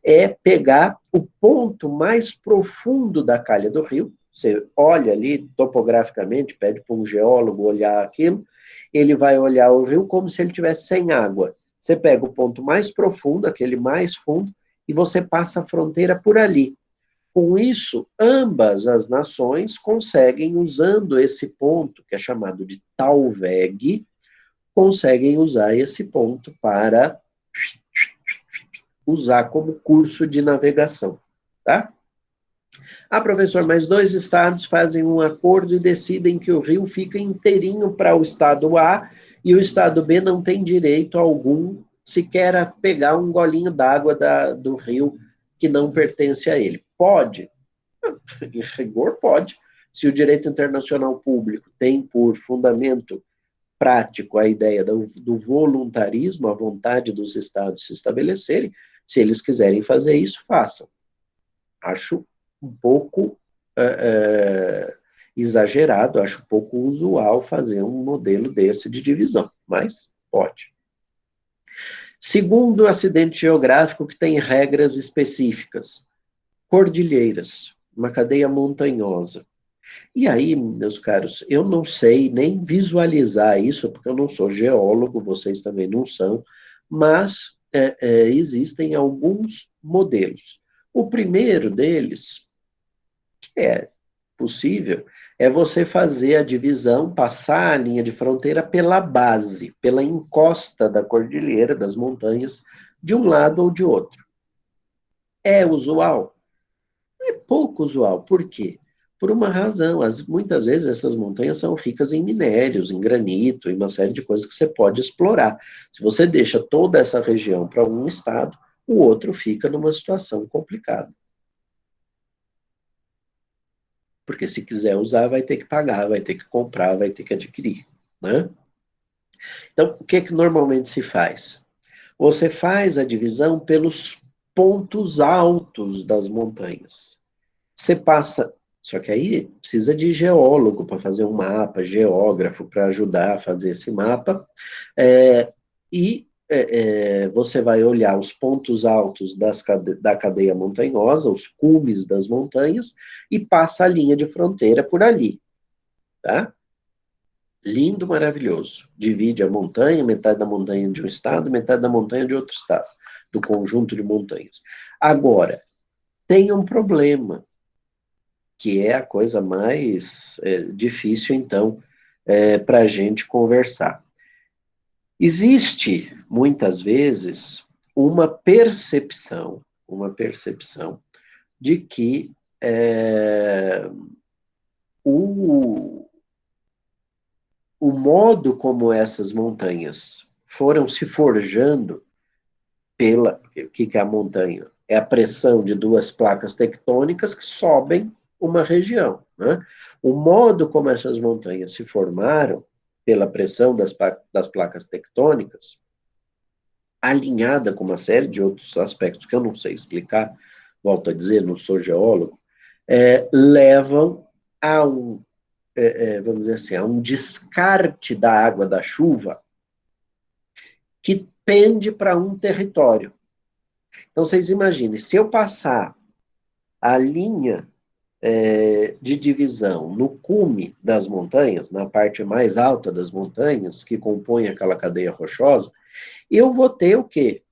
é pegar o ponto mais profundo da calha do rio, você olha ali topograficamente, pede para um geólogo olhar aquilo, ele vai olhar o rio como se ele tivesse sem água. Você pega o ponto mais profundo, aquele mais fundo, e você passa a fronteira por ali. Com isso, ambas as nações conseguem, usando esse ponto, que é chamado de Talweg, conseguem usar esse ponto para usar como curso de navegação, tá? Ah, professor, mas dois estados fazem um acordo e decidem que o rio fica inteirinho para o estado A e o estado B não tem direito algum sequer a pegar um golinho d'água do rio que não pertence a ele. Pode? Em rigor, pode. Se o direito internacional público tem por fundamento prático a ideia do voluntarismo, a vontade dos estados se estabelecerem, se eles quiserem fazer isso, façam. Acho um pouco exagerado, acho um pouco usual fazer um modelo desse de divisão, mas pode. Segundo acidente geográfico que tem regras específicas, cordilheiras, uma cadeia montanhosa. E aí, meus caros, eu não sei nem visualizar isso, porque eu não sou geólogo, vocês também não são, mas existem alguns modelos. O primeiro deles, que é possível, é você fazer a divisão, passar a linha de fronteira pela base, pela encosta da cordilheira, das montanhas, de um lado ou de outro. É usual? É pouco usual. Por quê? Por uma razão. Muitas vezes essas montanhas são ricas em minérios, em granito, em uma série de coisas que você pode explorar. Se você deixa toda essa região para um estado, o outro fica numa situação complicada. Porque se quiser usar, vai ter que pagar, vai ter que comprar, vai ter que adquirir, né? Então, o que normalmente se faz? Você faz a divisão pelos pontos altos das montanhas. Você passa, só que aí precisa de geólogo para fazer um mapa, geógrafo para ajudar a fazer esse mapa, você vai olhar os pontos altos da cadeia montanhosa, os cumes das montanhas, e passa a linha de fronteira por ali, tá? Lindo, maravilhoso. Divide a montanha, metade da montanha de um estado, metade da montanha de outro estado, do conjunto de montanhas. Agora, tem um problema, que é a coisa mais difícil, então, para a gente conversar. Existe, muitas vezes, uma percepção de que o, o modo como essas montanhas foram se forjando o que é a montanha? É a pressão de duas placas tectônicas que sobem uma região, né? O modo como essas montanhas se formaram, pela pressão das placas tectônicas, alinhada com uma série de outros aspectos que eu não sei explicar, volto a dizer, não sou geólogo, levam a vamos dizer assim, a um descarte da água da chuva que pende para um território. Então, vocês imaginem, se eu passar a linha de divisão no cume das montanhas, na parte mais alta das montanhas, que compõe aquela cadeia rochosa, eu vou ter o quê?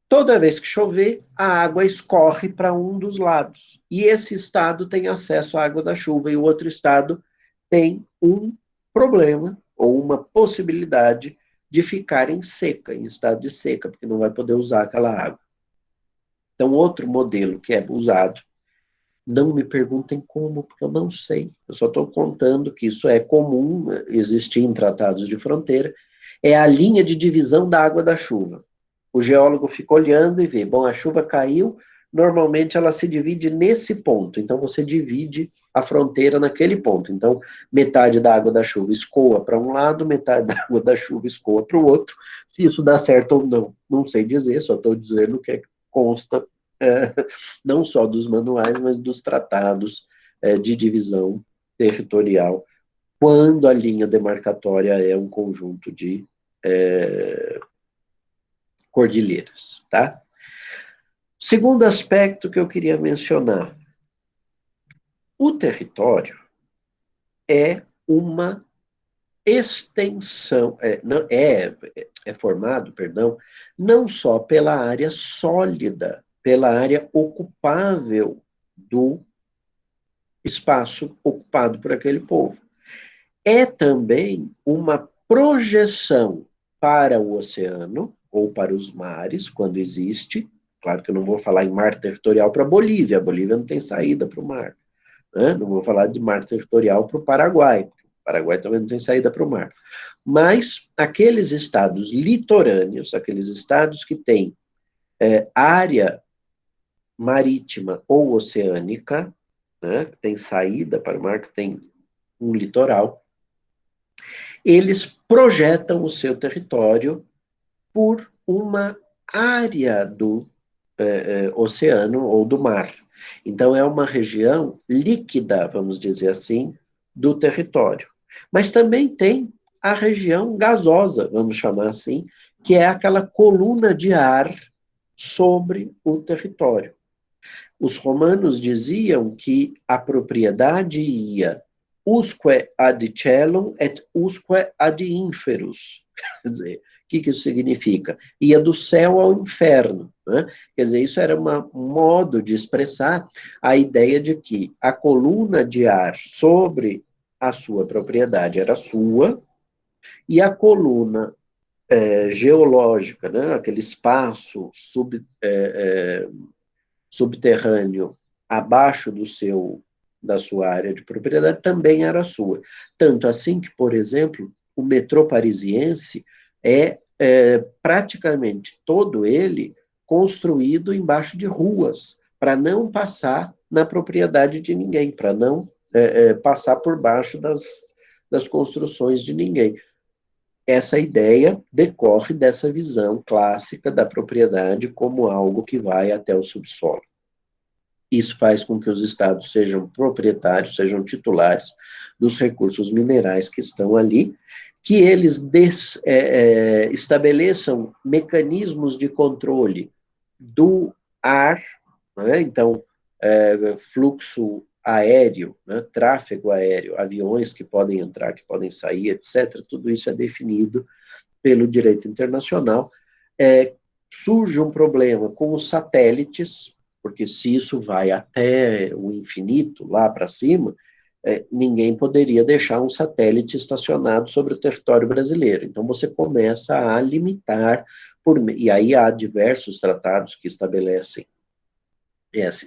Toda vez que chover, a água escorre para um dos lados. E esse estado tem acesso à água da chuva, e o outro estado tem um problema, ou uma possibilidade, de ficar em seca, em estado de seca, porque não vai poder usar aquela água. Então, outro modelo que é usado, não me perguntem como, porque eu não sei. Eu só estou contando que isso é comum existir em tratados de fronteira, é a linha de divisão da água da chuva. O geólogo fica olhando e vê, bom, a chuva caiu, normalmente ela se divide nesse ponto, então você divide a fronteira naquele ponto. Então, metade da água da chuva escoa para um lado, metade da água da chuva escoa para o outro. Se isso dá certo ou não, não sei dizer, só estou dizendo que consta não só dos manuais, mas dos tratados de divisão territorial, quando a linha demarcatória é um conjunto de cordilheiras, tá? Segundo aspecto que eu queria mencionar, o território é uma extensão, é formado, perdão, não só pela área sólida, pela área ocupável do espaço ocupado por aquele povo. É também uma projeção para o oceano, ou para os mares, quando existe. Claro que eu não vou falar em mar territorial para a Bolívia não tem saída para o mar. Né? Não vou falar de mar territorial para o Paraguai, porque o Paraguai também não tem saída para o mar. Mas aqueles estados litorâneos, aqueles estados que têm área marítima ou oceânica, né, que tem saída para o mar, que tem um litoral, eles projetam o seu território por uma área do oceano ou do mar. Então, é uma região líquida, vamos dizer assim, do território. Mas também tem a região gasosa, vamos chamar assim, que é aquela coluna de ar sobre o território. Os romanos diziam que a propriedade ia usque ad caelum et usque ad inferus. Quer dizer, o que isso significa? Ia do céu ao inferno. Né? Quer dizer, isso era um modo de expressar a ideia de que a coluna de ar sobre a sua propriedade era sua, e a coluna geológica, né? Aquele espaço subterrâneo abaixo da sua área de propriedade também era sua. Tanto assim que, por exemplo, o metrô parisiense é praticamente todo ele construído embaixo de ruas, para não passar na propriedade de ninguém, para não passar por baixo das construções de ninguém. Essa ideia decorre dessa visão clássica da propriedade como algo que vai até o subsolo. Isso faz com que os estados sejam proprietários, sejam titulares dos recursos minerais que estão ali, que eles estabeleçam mecanismos de controle do ar, né? Então, fluxo aéreo, né? Tráfego aéreo, aviões que podem entrar, que podem sair, etc. Tudo isso é definido pelo direito internacional. Surge um problema com os satélites, porque se isso vai até o infinito, lá para cima, ninguém poderia deixar um satélite estacionado sobre o território brasileiro. Então, você começa a limitar, e aí há diversos tratados que estabelecem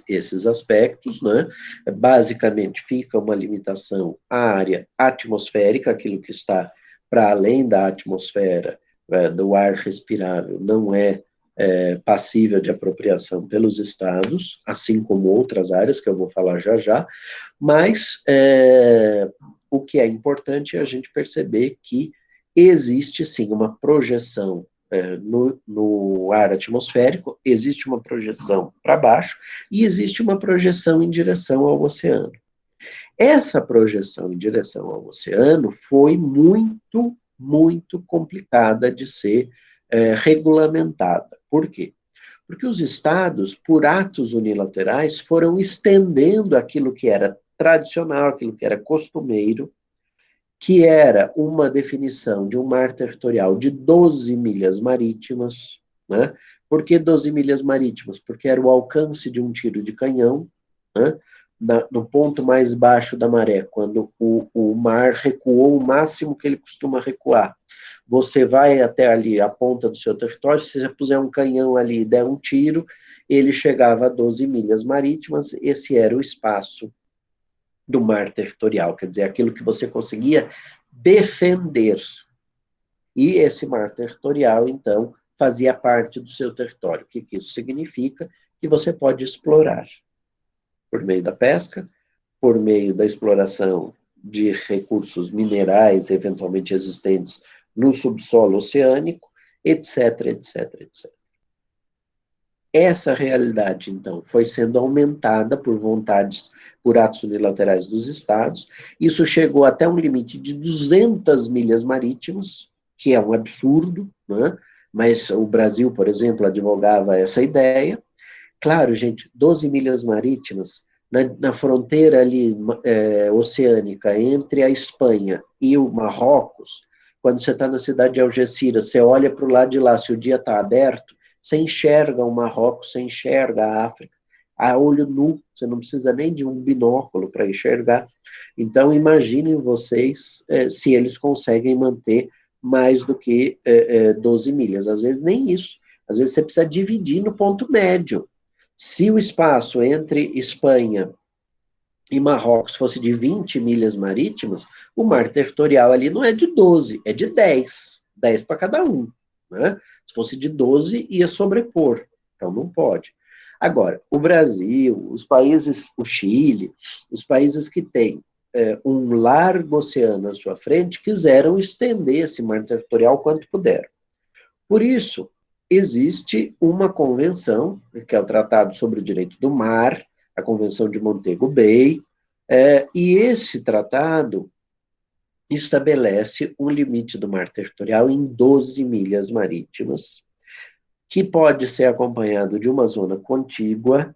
esses aspectos, né? Basicamente, fica uma limitação à área atmosférica, aquilo que está para além da atmosfera, do ar respirável, não é passível de apropriação pelos estados, assim como outras áreas que eu vou falar já já, mas o que é importante é a gente perceber que existe sim uma projeção no ar atmosférico, existe uma projeção para baixo e existe uma projeção em direção ao oceano. Essa projeção em direção ao oceano foi muito, muito complicada de ser regulamentada. Por quê? Porque os estados, por atos unilaterais, foram estendendo aquilo que era tradicional, aquilo que era costumeiro, que era uma definição de um mar territorial de 12 milhas marítimas, né? Por que 12 milhas marítimas? Porque era o alcance de um tiro de canhão, né? No ponto mais baixo da maré, quando o mar recuou o máximo que ele costuma recuar. Você vai até ali, a ponta do seu território, se você puser um canhão ali e der um tiro, ele chegava a 12 milhas marítimas, esse era o espaço do mar territorial, quer dizer, aquilo que você conseguia defender. E esse mar territorial, então, fazia parte do seu território. O que isso significa? Que você pode explorar por meio da pesca, por meio da exploração de recursos minerais eventualmente existentes no subsolo oceânico, etc, etc, etc. Essa realidade, então, foi sendo aumentada por vontades, por atos unilaterais dos estados. Isso chegou até um limite de 200 milhas marítimas, que é um absurdo, né? Mas o Brasil, por exemplo, advogava essa ideia. Claro, gente, 12 milhas marítimas na fronteira ali oceânica entre a Espanha e o Marrocos, quando você está na cidade de Algeciras, você olha para o lado de lá, se o dia está aberto, você enxerga o Marrocos, você enxerga a África, a olho nu, você não precisa nem de um binóculo para enxergar. Então, imaginem vocês se eles conseguem manter mais do que 12 milhas. Às vezes, nem isso. Às vezes, você precisa dividir no ponto médio. Se o espaço entre Espanha e Marrocos fosse de 20 milhas marítimas, o mar territorial ali não é de 12, é de 10. 10 para cada um. Né? Se fosse de 12, ia sobrepor. Então não pode. Agora, o Brasil, os países, o Chile, os países que têm um largo oceano à sua frente, quiseram estender esse mar territorial quanto puderam. Por isso, existe uma convenção, que é o Tratado sobre o Direito do Mar, a Convenção de Montego Bay, e esse tratado estabelece um limite do mar territorial em 12 milhas marítimas, que pode ser acompanhado de uma zona contígua,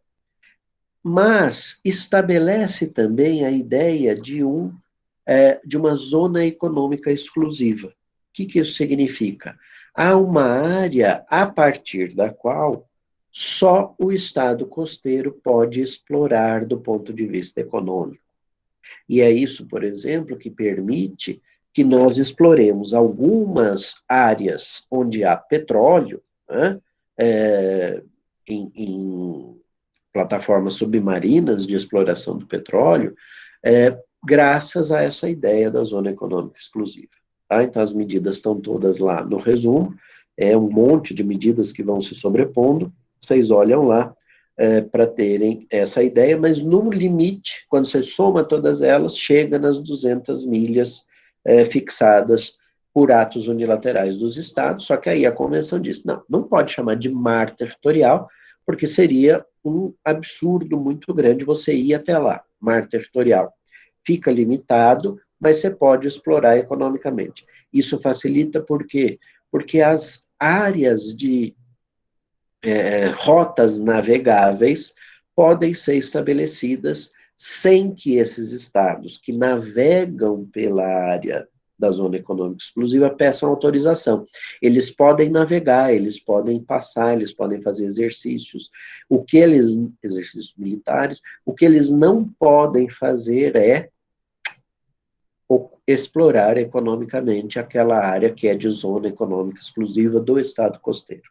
mas estabelece também a ideia de uma zona econômica exclusiva. O que isso significa? Há uma área a partir da qual só o Estado costeiro pode explorar do ponto de vista econômico. E é isso, por exemplo, que permite que nós exploremos algumas áreas onde há petróleo, né, em plataformas submarinas de exploração do petróleo, graças a essa ideia da zona econômica exclusiva. Tá? Então, as medidas estão todas lá no resumo, é um monte de medidas que vão se sobrepondo, vocês olham lá para terem essa ideia, mas no limite, quando você soma todas elas, chega nas 200 milhas fixadas por atos unilaterais dos estados, só que aí a convenção diz, não pode chamar de mar territorial, porque seria um absurdo muito grande você ir até lá, mar territorial. Fica limitado, mas você pode explorar economicamente. Isso facilita por quê? Porque as áreas de rotas navegáveis podem ser estabelecidas sem que esses estados que navegam pela área da zona econômica exclusiva peçam autorização. Eles podem navegar, eles podem passar, eles podem fazer exercícios. Exercícios militares, o que eles não podem fazer é explorar economicamente aquela área que é de zona econômica exclusiva do Estado costeiro.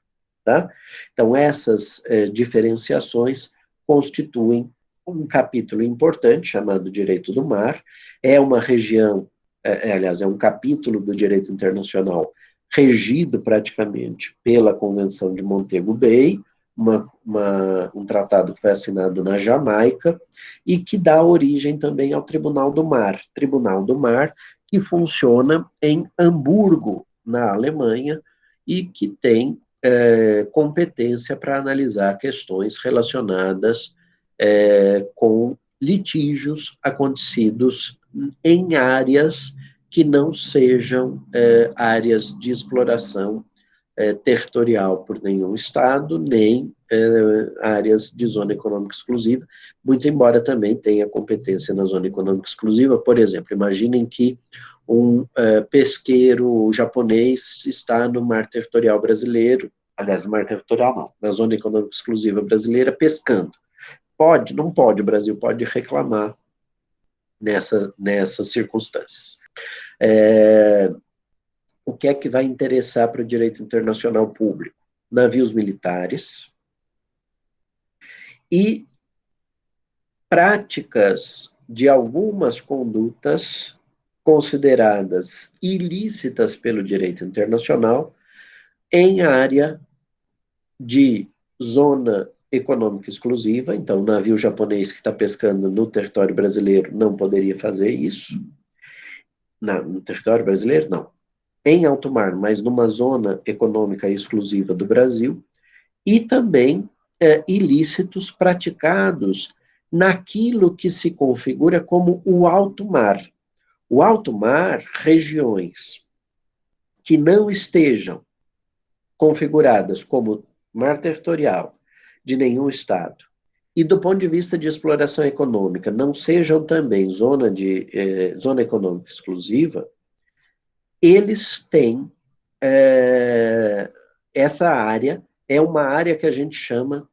Tá? Então, essas diferenciações constituem um capítulo importante chamado Direito do Mar. É uma região, aliás, é um capítulo do direito internacional regido praticamente pela Convenção de Montego Bay, um tratado que foi assinado na Jamaica e que dá origem também ao Tribunal do Mar, que funciona em Hamburgo, na Alemanha, e que tem competência para analisar questões relacionadas com litígios acontecidos em áreas que não sejam áreas de exploração territorial por nenhum Estado, nem áreas de zona econômica exclusiva, muito embora também tenha competência na zona econômica exclusiva. Por exemplo, imaginem que um pesqueiro japonês está no mar territorial brasileiro, aliás, no mar territorial não, na zona econômica exclusiva brasileira, pescando. Pode? Não pode, o Brasil pode reclamar nessas circunstâncias. O que é que vai interessar para o direito internacional público? Navios militares e práticas de algumas condutas consideradas ilícitas pelo direito internacional em área de zona econômica exclusiva, então o navio japonês que está pescando no território brasileiro não poderia fazer isso. No território brasileiro, não. Em alto mar, mas numa zona econômica exclusiva do Brasil, e também ilícitos praticados naquilo que se configura como o alto mar. O alto mar, regiões que não estejam configuradas como mar territorial de nenhum estado, e do ponto de vista de exploração econômica, não sejam também zona econômica exclusiva, eles têm essa área, é uma área que a gente chama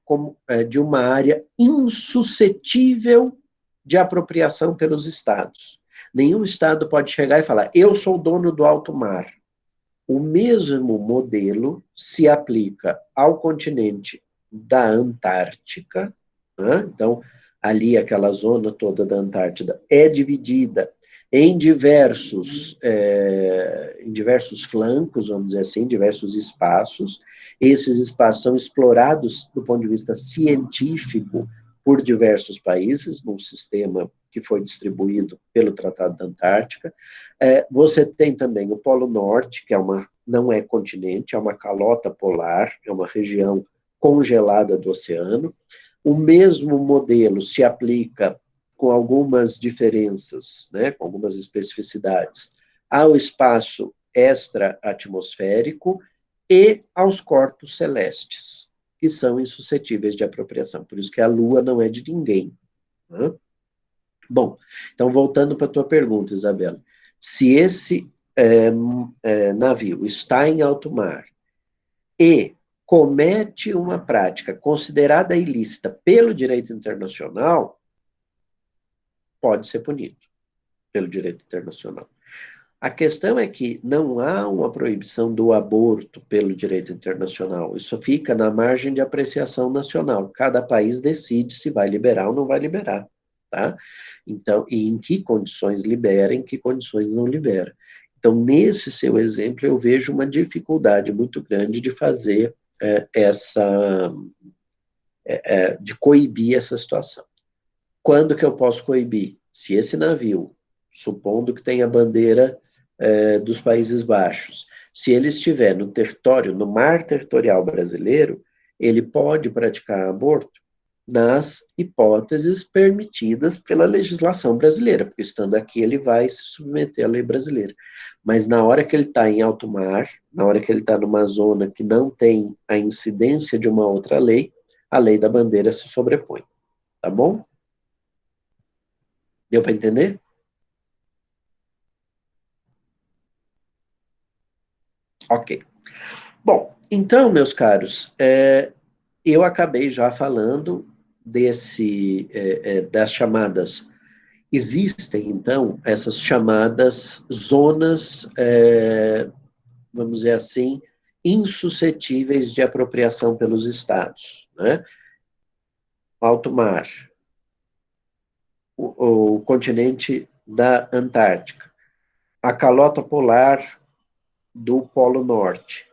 de uma área insuscetível de apropriação pelos estados. Nenhum estado pode chegar e falar, eu sou dono do alto mar. O mesmo modelo se aplica ao continente da Antártica, né? Então, ali aquela zona toda da Antártida é dividida em diversos flancos, vamos dizer assim, diversos espaços. Esses espaços são explorados do ponto de vista científico por diversos países, num sistema que foi distribuído pelo Tratado da Antártica. Você tem também o Polo Norte, que não é continente, é uma calota polar, é uma região congelada do oceano. O mesmo modelo se aplica com algumas diferenças, né, com algumas especificidades, ao espaço extra-atmosférico e aos corpos celestes, que são insuscetíveis de apropriação. Por isso que a Lua não é de ninguém. Né? Bom, então voltando para a tua pergunta, Isabela. Se esse navio está em alto mar e comete uma prática considerada ilícita pelo direito internacional, pode ser punido pelo direito internacional. A questão é que não há uma proibição do aborto pelo direito internacional. Isso fica na margem de apreciação nacional. Cada país decide se vai liberar ou não vai liberar, tá? Então, e em que condições libera, em que condições não libera. Então, nesse seu exemplo, eu vejo uma dificuldade muito grande de fazer de coibir essa situação. Quando que eu posso coibir? Se esse navio, supondo que tenha bandeira dos Países Baixos, se ele estiver no mar territorial brasileiro, ele pode praticar aborto nas hipóteses permitidas pela legislação brasileira, porque estando aqui ele vai se submeter à lei brasileira. Mas na hora que ele está em alto mar, na hora que ele está numa zona que não tem a incidência de uma outra lei, a lei da bandeira se sobrepõe. Tá bom? Deu para entender? Ok. Bom, então, meus caros, eu acabei já falando das chamadas. Existem, então, essas chamadas zonas, vamos dizer assim, insuscetíveis de apropriação pelos estados, né? Alto mar, o continente da Antártica, a calota polar do Polo Norte,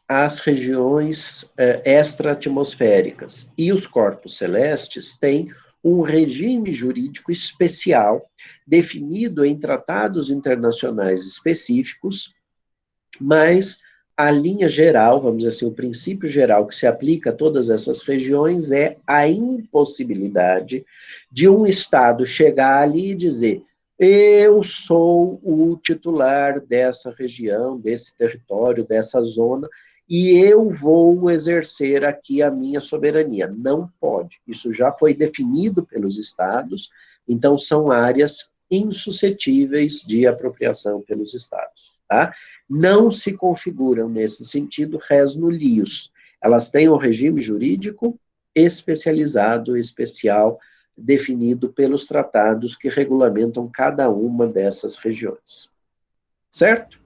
as regiões extra-atmosféricas e os corpos celestes têm um regime jurídico especial definido em tratados internacionais específicos, mas a linha geral, vamos dizer assim, o princípio geral que se aplica a todas essas regiões é a impossibilidade de um Estado chegar ali e dizer: eu sou o titular dessa região, desse território, dessa zona, e eu vou exercer aqui a minha soberania. Não pode. Isso já foi definido pelos estados, então são áreas insuscetíveis de apropriação pelos estados, tá? Não se configuram nesse sentido res nullius. Elas têm um regime jurídico especializado, especial, definido pelos tratados que regulamentam cada uma dessas regiões. Certo?